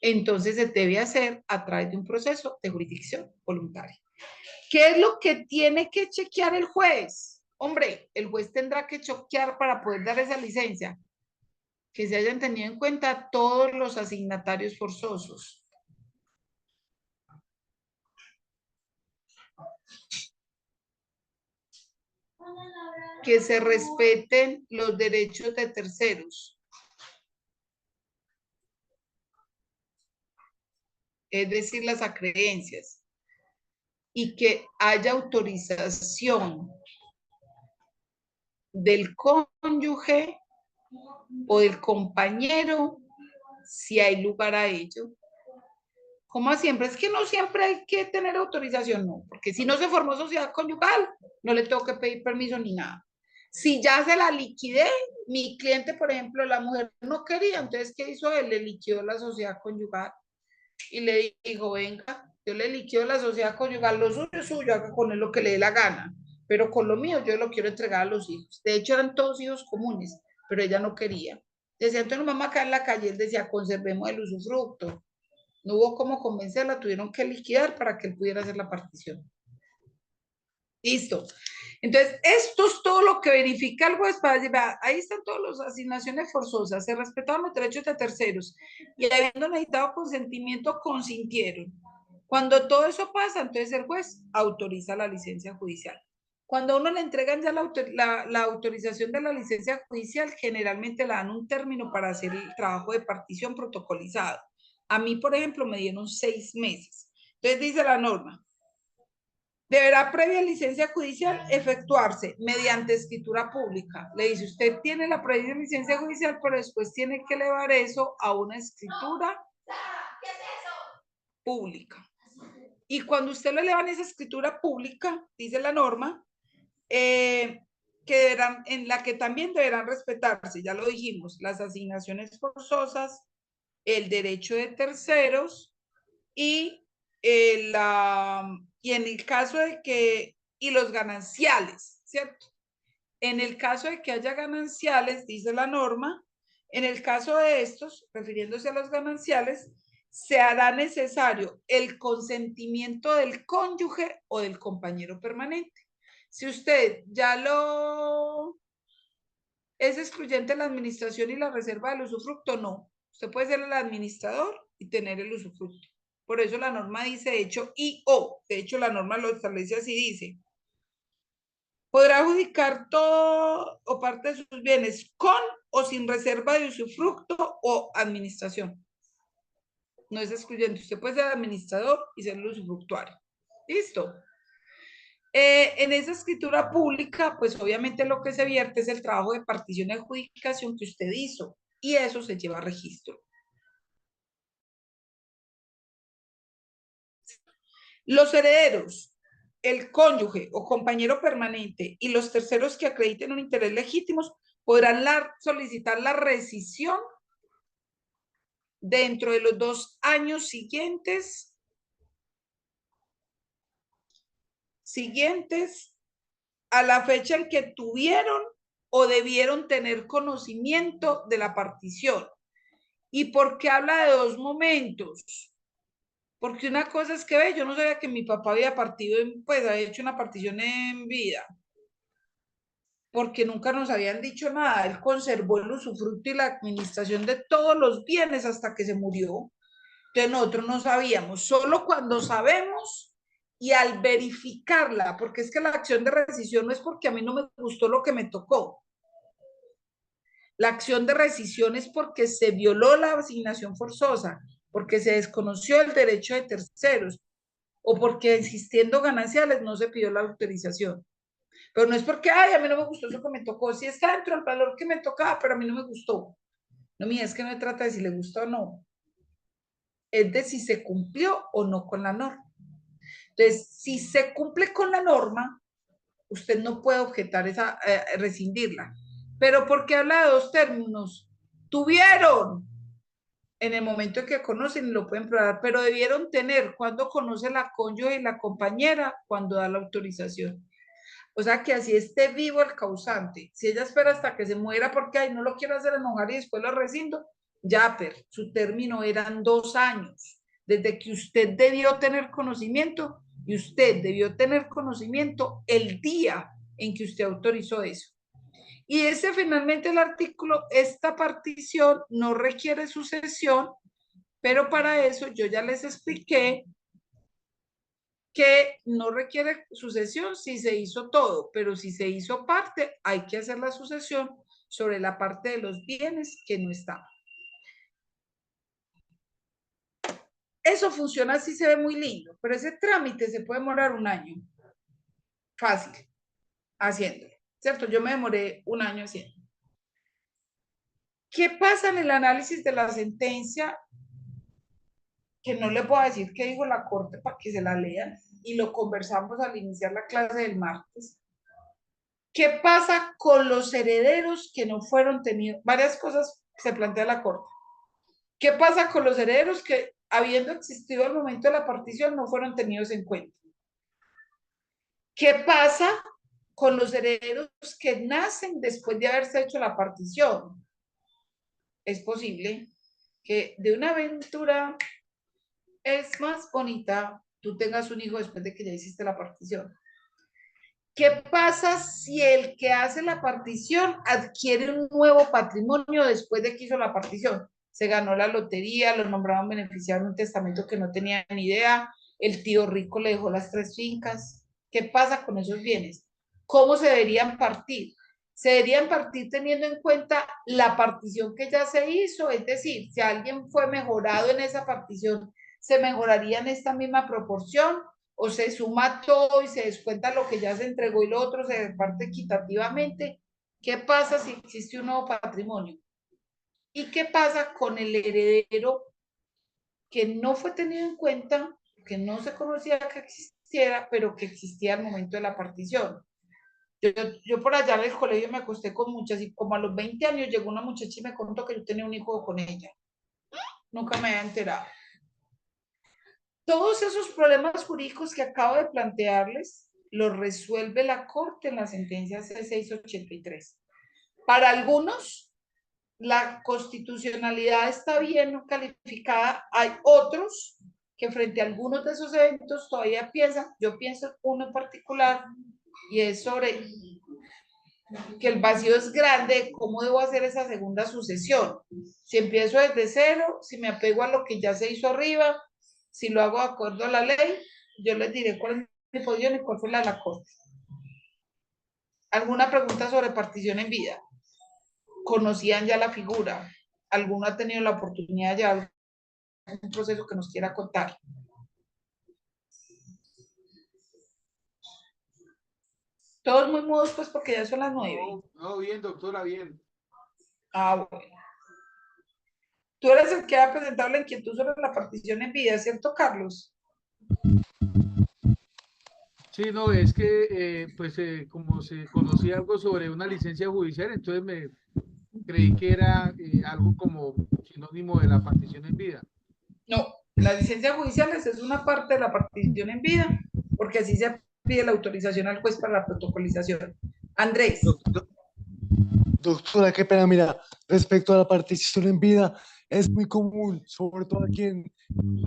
entonces se debe hacer a través de un proceso de jurisdicción voluntaria. ¿Qué es lo que tiene que chequear el juez? Hombre, el juez tendrá que chequear para poder dar esa licencia, que se hayan tenido en cuenta todos los asignatarios forzosos. Que se respeten los derechos de terceros. Es decir, las acreencias. Y que haya autorización del cónyuge o del compañero si hay lugar a ello. Como siempre, es que no siempre hay que tener autorización, no, porque si no se formó sociedad conyugal, no le tengo que pedir permiso ni nada. Si ya se la liquidé, mi cliente, por ejemplo, la mujer no quería, entonces, ¿qué hizo él? Le liquidó la sociedad conyugal y le dijo, venga, yo le liquido la sociedad conyugal, lo suyo es suyo, haga con él lo que le dé la gana, pero con lo mío yo lo quiero entregar a los hijos. De hecho, eran todos hijos comunes, pero ella no quería. Decía, entonces mamá acá en la calle, él decía, conservemos el usufructo. No hubo cómo convencerla, tuvieron que liquidar para que él pudiera hacer la partición. Listo. Entonces, esto es todo lo que verifica el juez para decir, ahí están todas las asignaciones forzosas, se respetaron los derechos de terceros y habiendo necesitado consentimiento, consintieron. Cuando todo eso pasa, entonces el juez autoriza la licencia judicial. Cuando a uno le entregan ya la autorización de la licencia judicial, generalmente le dan un término para hacer el trabajo de partición protocolizado. A mí, por ejemplo, me dieron 6 meses. Entonces dice la norma, deberá previa licencia judicial efectuarse mediante escritura pública. Le dice, usted tiene la previa licencia judicial, pero después tiene que elevar eso a una escritura pública. Y cuando usted lo eleva en esa escritura pública, dice la norma, que deberán, en la que también deberán respetarse, ya lo dijimos, las asignaciones forzosas, el derecho de terceros y en el caso de que, y los gananciales, ¿cierto? En el caso de que haya gananciales, dice la norma, en el caso de estos, refiriéndose a los gananciales, se hará necesario el consentimiento del cónyuge o del compañero permanente. Si usted ya lo es excluyente la administración y la reserva del usufructo, no. Usted puede ser el administrador y tener el usufructo. Por eso la norma dice, de hecho, de hecho la norma lo establece así, dice, podrá adjudicar todo o parte de sus bienes con o sin reserva de usufructo o administración. No es excluyente. Usted puede ser administrador y ser el usufructuario. ¿Listo? En esa escritura pública, pues obviamente lo que se vierte es el trabajo de partición y adjudicación que usted hizo y eso se lleva a registro. Los herederos, el cónyuge o compañero permanente y los terceros que acrediten un interés legítimo podrán solicitar la rescisión dentro de los 2 años siguientes a la fecha en que tuvieron o debieron tener conocimiento de la partición. ¿Y por qué habla de 2 momentos? Porque una cosa es que yo no sabía que mi papá había partido, pues había hecho una partición en vida. Porque nunca nos habían dicho nada. Él conservó el usufructo y la administración de todos los bienes hasta que se murió. Entonces nosotros no sabíamos. Solo cuando sabemos y al verificarla, porque es que la acción de rescisión no es porque a mí no me gustó lo que me tocó. La acción de rescisión es porque se violó la asignación forzosa, porque se desconoció el derecho de terceros o porque existiendo gananciales no se pidió la autorización. Pero no es porque, ay, a mí no me gustó eso que me tocó. Sí está dentro del valor que me tocaba, pero a mí no me gustó. No, mira, es que no se trata de si le gustó o no. Es de si se cumplió o no con la norma. Entonces, si se cumple con la norma, usted no puede objetar esa, rescindirla. Pero ¿por qué habla de 2 términos? Tuvieron en el momento en que conocen y lo pueden probar, pero debieron tener cuando conoce la cónyuge y la compañera, cuando da la autorización. O sea, que así esté vivo el causante. Si ella espera hasta que se muera porque, ay, no lo quiero hacer enojar y después lo rescindo, Yapper, su término eran 2 años, desde que usted debió tener conocimiento, y usted debió tener conocimiento el día en que usted autorizó eso. Y ese finalmente el artículo, esta partición no requiere sucesión, pero para eso yo ya les expliqué que no requiere sucesión si se hizo todo, pero si se hizo parte, hay que hacer la sucesión sobre la parte de los bienes que no está. Eso funciona así, se ve muy lindo, pero ese trámite se puede demorar 1 año. Fácil, haciéndolo, ¿cierto? Yo me demoré 1 año haciendo. ¿Qué pasa en el análisis de la sentencia? Que no le puedo decir qué dijo la corte para que se la lean, y lo conversamos al iniciar la clase del martes. ¿Qué pasa con los herederos que no fueron tenidos? Varias cosas se plantea la corte. ¿Qué pasa con los herederos que, habiendo existido al momento de la partición, no fueron tenidos en cuenta? ¿Qué pasa con los herederos que nacen después de haberse hecho la partición? Es posible que de una aventura es más bonita tú tengas un hijo después de que ya hiciste la partición. ¿Qué pasa si el que hace la partición adquiere un nuevo patrimonio después de que hizo la partición? Se ganó la lotería, lo nombraron beneficiario en un testamento que no tenía ni idea, el tío rico le dejó las 3 fincas. ¿Qué pasa con esos bienes? ¿Cómo se deberían partir? Se deberían partir teniendo en cuenta la partición que ya se hizo, es decir, si alguien fue mejorado en esa partición, ¿se mejoraría en esta misma proporción? ¿O se suma todo y se descuenta lo que ya se entregó y lo otro se reparte equitativamente? ¿Qué pasa si existe un nuevo patrimonio? ¿Y qué pasa con el heredero que no fue tenido en cuenta, que no se conocía que existiera, pero que existía al momento de la partición? Yo por allá en el colegio me acosté con muchas y como a los 20 años llegó una muchacha y me contó que yo tenía un hijo con ella. Nunca me había enterado. Todos esos problemas jurídicos que acabo de plantearles los resuelve la Corte en la sentencia C683. Para algunos, la constitucionalidad está bien calificada. Hay otros que frente a algunos de esos eventos todavía piensan, yo pienso uno en particular, y es sobre que el vacío es grande, ¿cómo debo hacer esa segunda sucesión? Si empiezo desde cero, si me apego a lo que ya se hizo arriba, si lo hago de acuerdo a la ley, yo les diré cuál es mi posición y cuál fue la de la Corte. ¿Alguna pregunta sobre partición en vida? ¿Conocían ya la figura? ¿Alguno ha tenido la oportunidad de llevar un proceso que nos quiera contar? Todos muy mudos, pues, porque ya son las 9. No, bien, doctora, bien. Ah, bueno. Tú eres el que ha presentado la inquietud sobre la partición en vida, ¿cierto, Carlos? Sí, no, es que como se conocía algo sobre una licencia judicial, entonces me creí que era algo como sinónimo de la partición en vida. No, las licencias judiciales es una parte de la partición en vida, porque así se pide la autorización al juez para la protocolización. Andrés. Doctora, qué pena, mira, respecto a la partición en vida, es muy común, sobre todo aquí en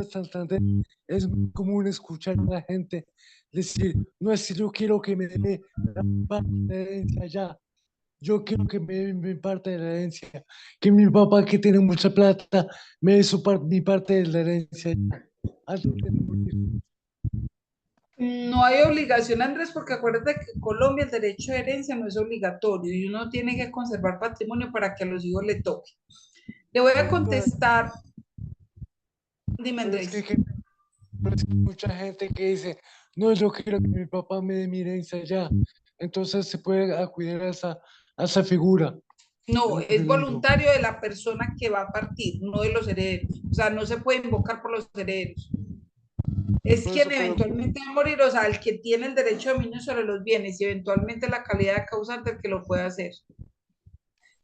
Santander, es muy común escuchar a la gente decir, no es que yo quiero que me dé la parte de la herencia ya, yo quiero que me dé mi parte de la herencia, que mi papá que tiene mucha plata me dé mi parte de la herencia ya, antes de morir. No hay obligación, Andrés, porque acuérdate que en Colombia el derecho de herencia no es obligatorio y uno tiene que conservar patrimonio para que a los hijos le toque. Le voy a contestar. Dime, Andrés. Pero es que hay mucha gente que dice, no, yo quiero que mi papá me dé mi herencia ya. Entonces se puede acudir a esa figura. No, es voluntario de la persona que va a partir, no de los herederos. O sea, no se puede invocar por los herederos. Es quien eventualmente va a morir, o sea, el que tiene el derecho de dominio sobre los bienes y eventualmente la calidad de causante el que lo puede hacer.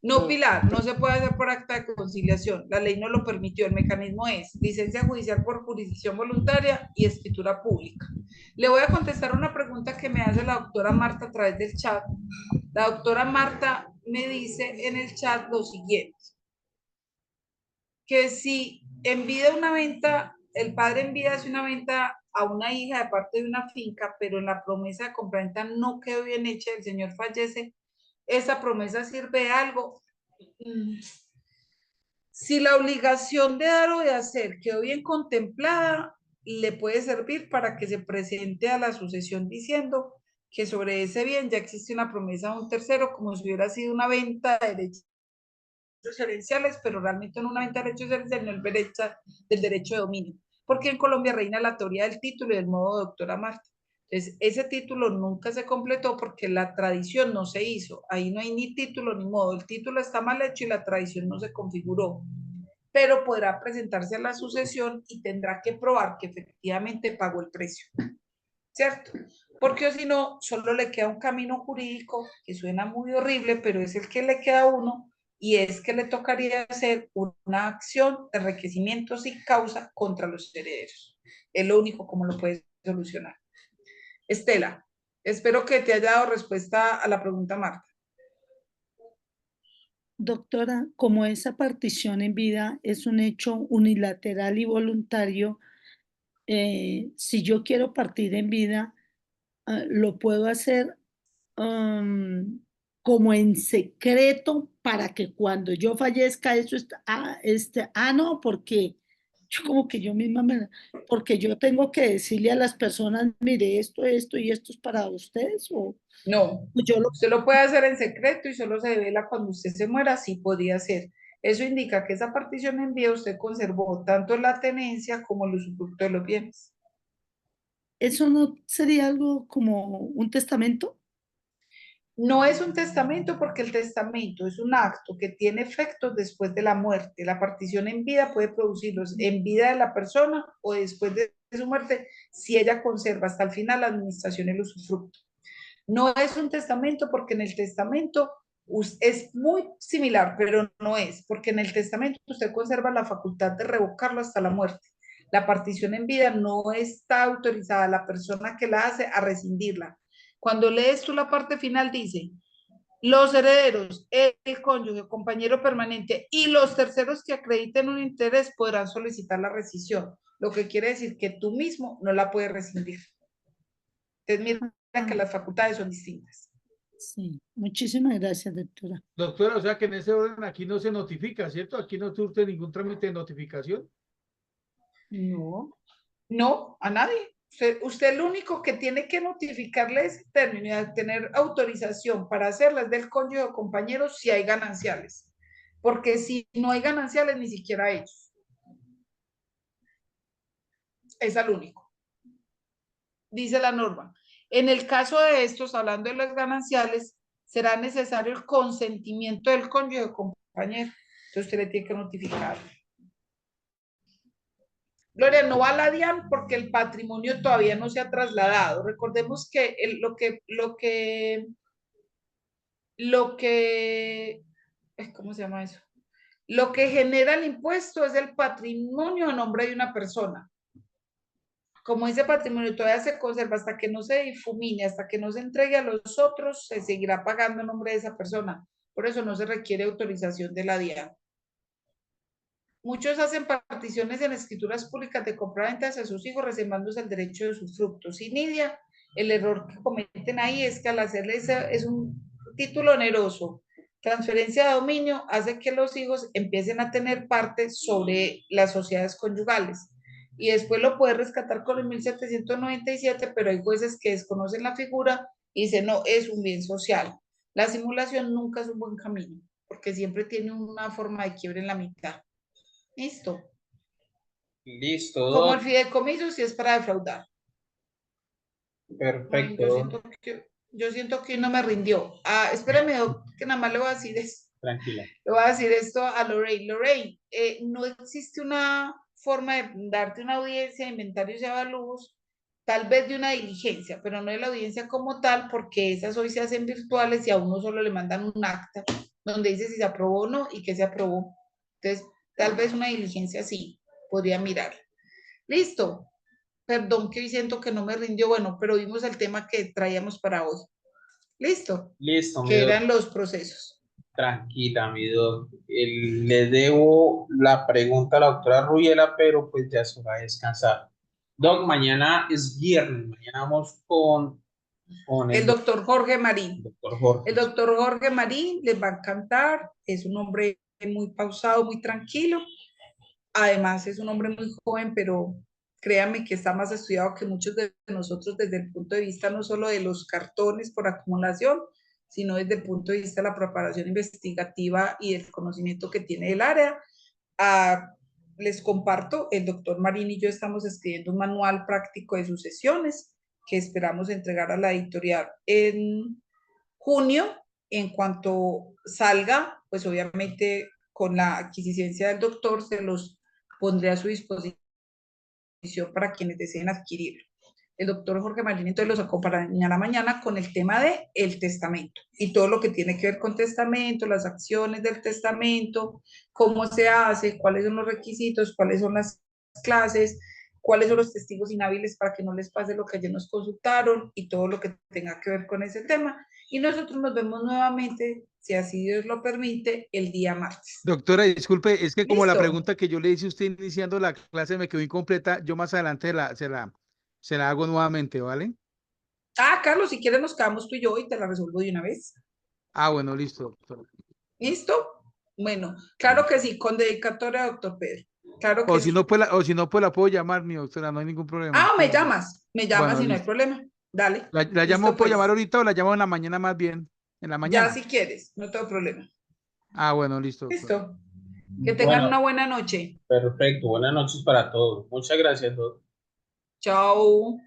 No, Pilar, no se puede hacer por acta de conciliación. La ley no lo permitió. El mecanismo es licencia judicial por jurisdicción voluntaria y escritura pública. Le voy a contestar una pregunta que me hace la doctora Marta a través del chat. La doctora Marta me dice en el chat lo siguiente. que si en vida una venta, el padre en vida hace una venta a una hija de parte de una finca, pero en la promesa de compraventa no quedó bien hecha, el señor fallece, ¿esa promesa sirve de algo? Si la obligación de dar o de hacer quedó bien contemplada, le puede servir para que se presente a la sucesión diciendo que sobre ese bien ya existe una promesa de un tercero, como si hubiera sido una venta de derechos herenciales, pero realmente no una venta de derechos herenciales, no el derecho del derecho de dominio, porque en Colombia reina la teoría del título y del modo de doctora Marta. Entonces, ese título nunca se completó porque la tradición no se hizo. Ahí no hay ni título ni modo. El título está mal hecho y la tradición no se configuró. Pero podrá presentarse a la sucesión y tendrá que probar que efectivamente pagó el precio. ¿Cierto? Porque si no, solo le queda un camino jurídico que suena muy horrible, pero es el que le queda a uno, y es que le tocaría hacer una acción de enriquecimiento sin causa contra los herederos. Es lo único como lo puedes solucionar. Estela, espero que te haya dado respuesta a la pregunta, Marta. Doctora, como esa partición en vida es un hecho unilateral y voluntario, si yo quiero partir en vida, lo puedo hacer como en secreto para que cuando yo fallezca eso no, porque yo como que yo misma porque yo tengo que decirle a las personas, mire, esto y esto es para ustedes, o No, yo lo... usted lo puede hacer en secreto y solo se devela cuando usted se muera, sí podría ser. Eso indica que esa partición en vida usted conservó tanto la tenencia como el usufructo de los bienes. ¿Eso no sería algo como un testamento? No es un testamento porque el testamento es un acto que tiene efectos después de la muerte. La partición en vida puede producirlos en vida de la persona o después de su muerte si ella conserva hasta el final la administración y el usufructo. No es un testamento porque en el testamento es muy similar, pero no es, porque en el testamento usted conserva la facultad de revocarlo hasta la muerte. La partición en vida no está autorizada la persona que la hace a rescindirla. Cuando lees tú la parte final dice, los herederos, el cónyuge, compañero permanente y los terceros que acrediten un interés podrán solicitar la rescisión, lo que quiere decir que tú mismo no la puedes rescindir. Entonces mira que las facultades son distintas. Sí, muchísimas gracias, doctora. Doctora, o sea que en ese orden aquí no se notifica, ¿cierto? Aquí no surte ningún trámite de notificación. No, a nadie. Usted lo único que tiene que notificarle ese término y tener autorización para hacerlas del cónyuge o compañero si hay gananciales. Porque si no hay gananciales, ni siquiera ellos. Es al único. Dice la norma. En el caso de estos, hablando de los gananciales, será necesario el consentimiento del cónyuge o compañero. Entonces usted le tiene que notificar. Gloria, no va a la DIAN porque el patrimonio todavía no se ha trasladado. Recordemos que ¿cómo se llama eso? Lo que genera el impuesto es el patrimonio a nombre de una persona. Como ese patrimonio todavía se conserva hasta que no se difumine, hasta que no se entregue a los otros, se seguirá pagando a nombre de esa persona. Por eso no se requiere autorización de la DIAN. Muchos hacen particiones en escrituras públicas de compraventa hacia sus hijos, reservándose el derecho de sus frutos. Sin Nidia, el error que cometen ahí es que al hacerle es un título oneroso. Transferencia de dominio hace que los hijos empiecen a tener parte sobre las sociedades conyugales. Y después lo puede rescatar con el 1797, pero hay jueces que desconocen la figura y dicen, no, es un bien social. La simulación nunca es un buen camino, porque siempre tiene una forma de quiebre en la mitad. Listo. Listo, Como el fideicomiso si es para defraudar. Perfecto. Yo siento que no me rindió. Espérame, que nada más le voy a decir esto. Tranquila. Le voy a decir esto a Lorraine. Lorraine, no existe una forma de darte una audiencia de inventarios y avalúos, tal vez de una diligencia, pero no de la audiencia como tal, porque esas hoy se hacen virtuales y a uno solo le mandan un acta donde dice si se aprobó o no y qué se aprobó. Entonces, tal vez una diligencia sí, podría mirar. Listo. Perdón que hoy siento que no me rindió, bueno, pero vimos el tema que traíamos para hoy. Listo. Listo. Que eran los procesos. Tranquila, mi doc. Le debo la pregunta a la doctora Rubiela, pero pues ya se va a descansar. Doc, mañana es viernes, mañana vamos con El doctor Jorge Marín. doctor Jorge. El doctor Jorge Marín les va a encantar, es un hombre muy pausado, muy tranquilo. Además es un hombre muy joven, pero créanme que está más estudiado que muchos de nosotros desde el punto de vista no solo de los cartones por acumulación, sino desde el punto de vista de la preparación investigativa y del conocimiento que tiene del área. Les comparto, el doctor Marín y yo estamos escribiendo un manual práctico de sucesiones que esperamos entregar a la editorial en junio. En cuanto salga, pues obviamente con la adquisición del doctor se los pondré a su disposición para quienes deseen adquirirlo. El doctor Jorge Marín entonces los acompañará mañana con el tema de el testamento y todo lo que tiene que ver con testamento, las acciones del testamento, cómo se hace, cuáles son los requisitos, cuáles son las clases, cuáles son los testigos inhábiles para que no les pase lo que ayer nos consultaron y todo lo que tenga que ver con ese tema. Y nosotros nos vemos nuevamente, si así Dios lo permite, el día martes. Doctora, disculpe, es que como la ¿Listo? pregunta que yo le hice a usted iniciando la clase me quedó incompleta, yo más adelante se la hago nuevamente, ¿vale? Carlos, si quieres nos quedamos tú y yo y te la resuelvo de una vez. Ah, bueno, listo, doctora. ¿Listo? Bueno, claro que sí, con dedicatoria, doctor Pedro. Claro que O si sí. no, pues la puedo llamar, mi doctora, no hay ningún problema. Me llamas Bueno, y no hay listo. problema. Dale. La Listo, llamo, ¿puedo llamar pues. ahorita o la llamo en la mañana más bien? En la Ya mañana. si quieres, no tengo problema. Ah, bueno, listo, doctora. Listo. Que tengan Bueno, una buena noche. perfecto. Buenas noches para todos. Muchas gracias, doctor. Chao.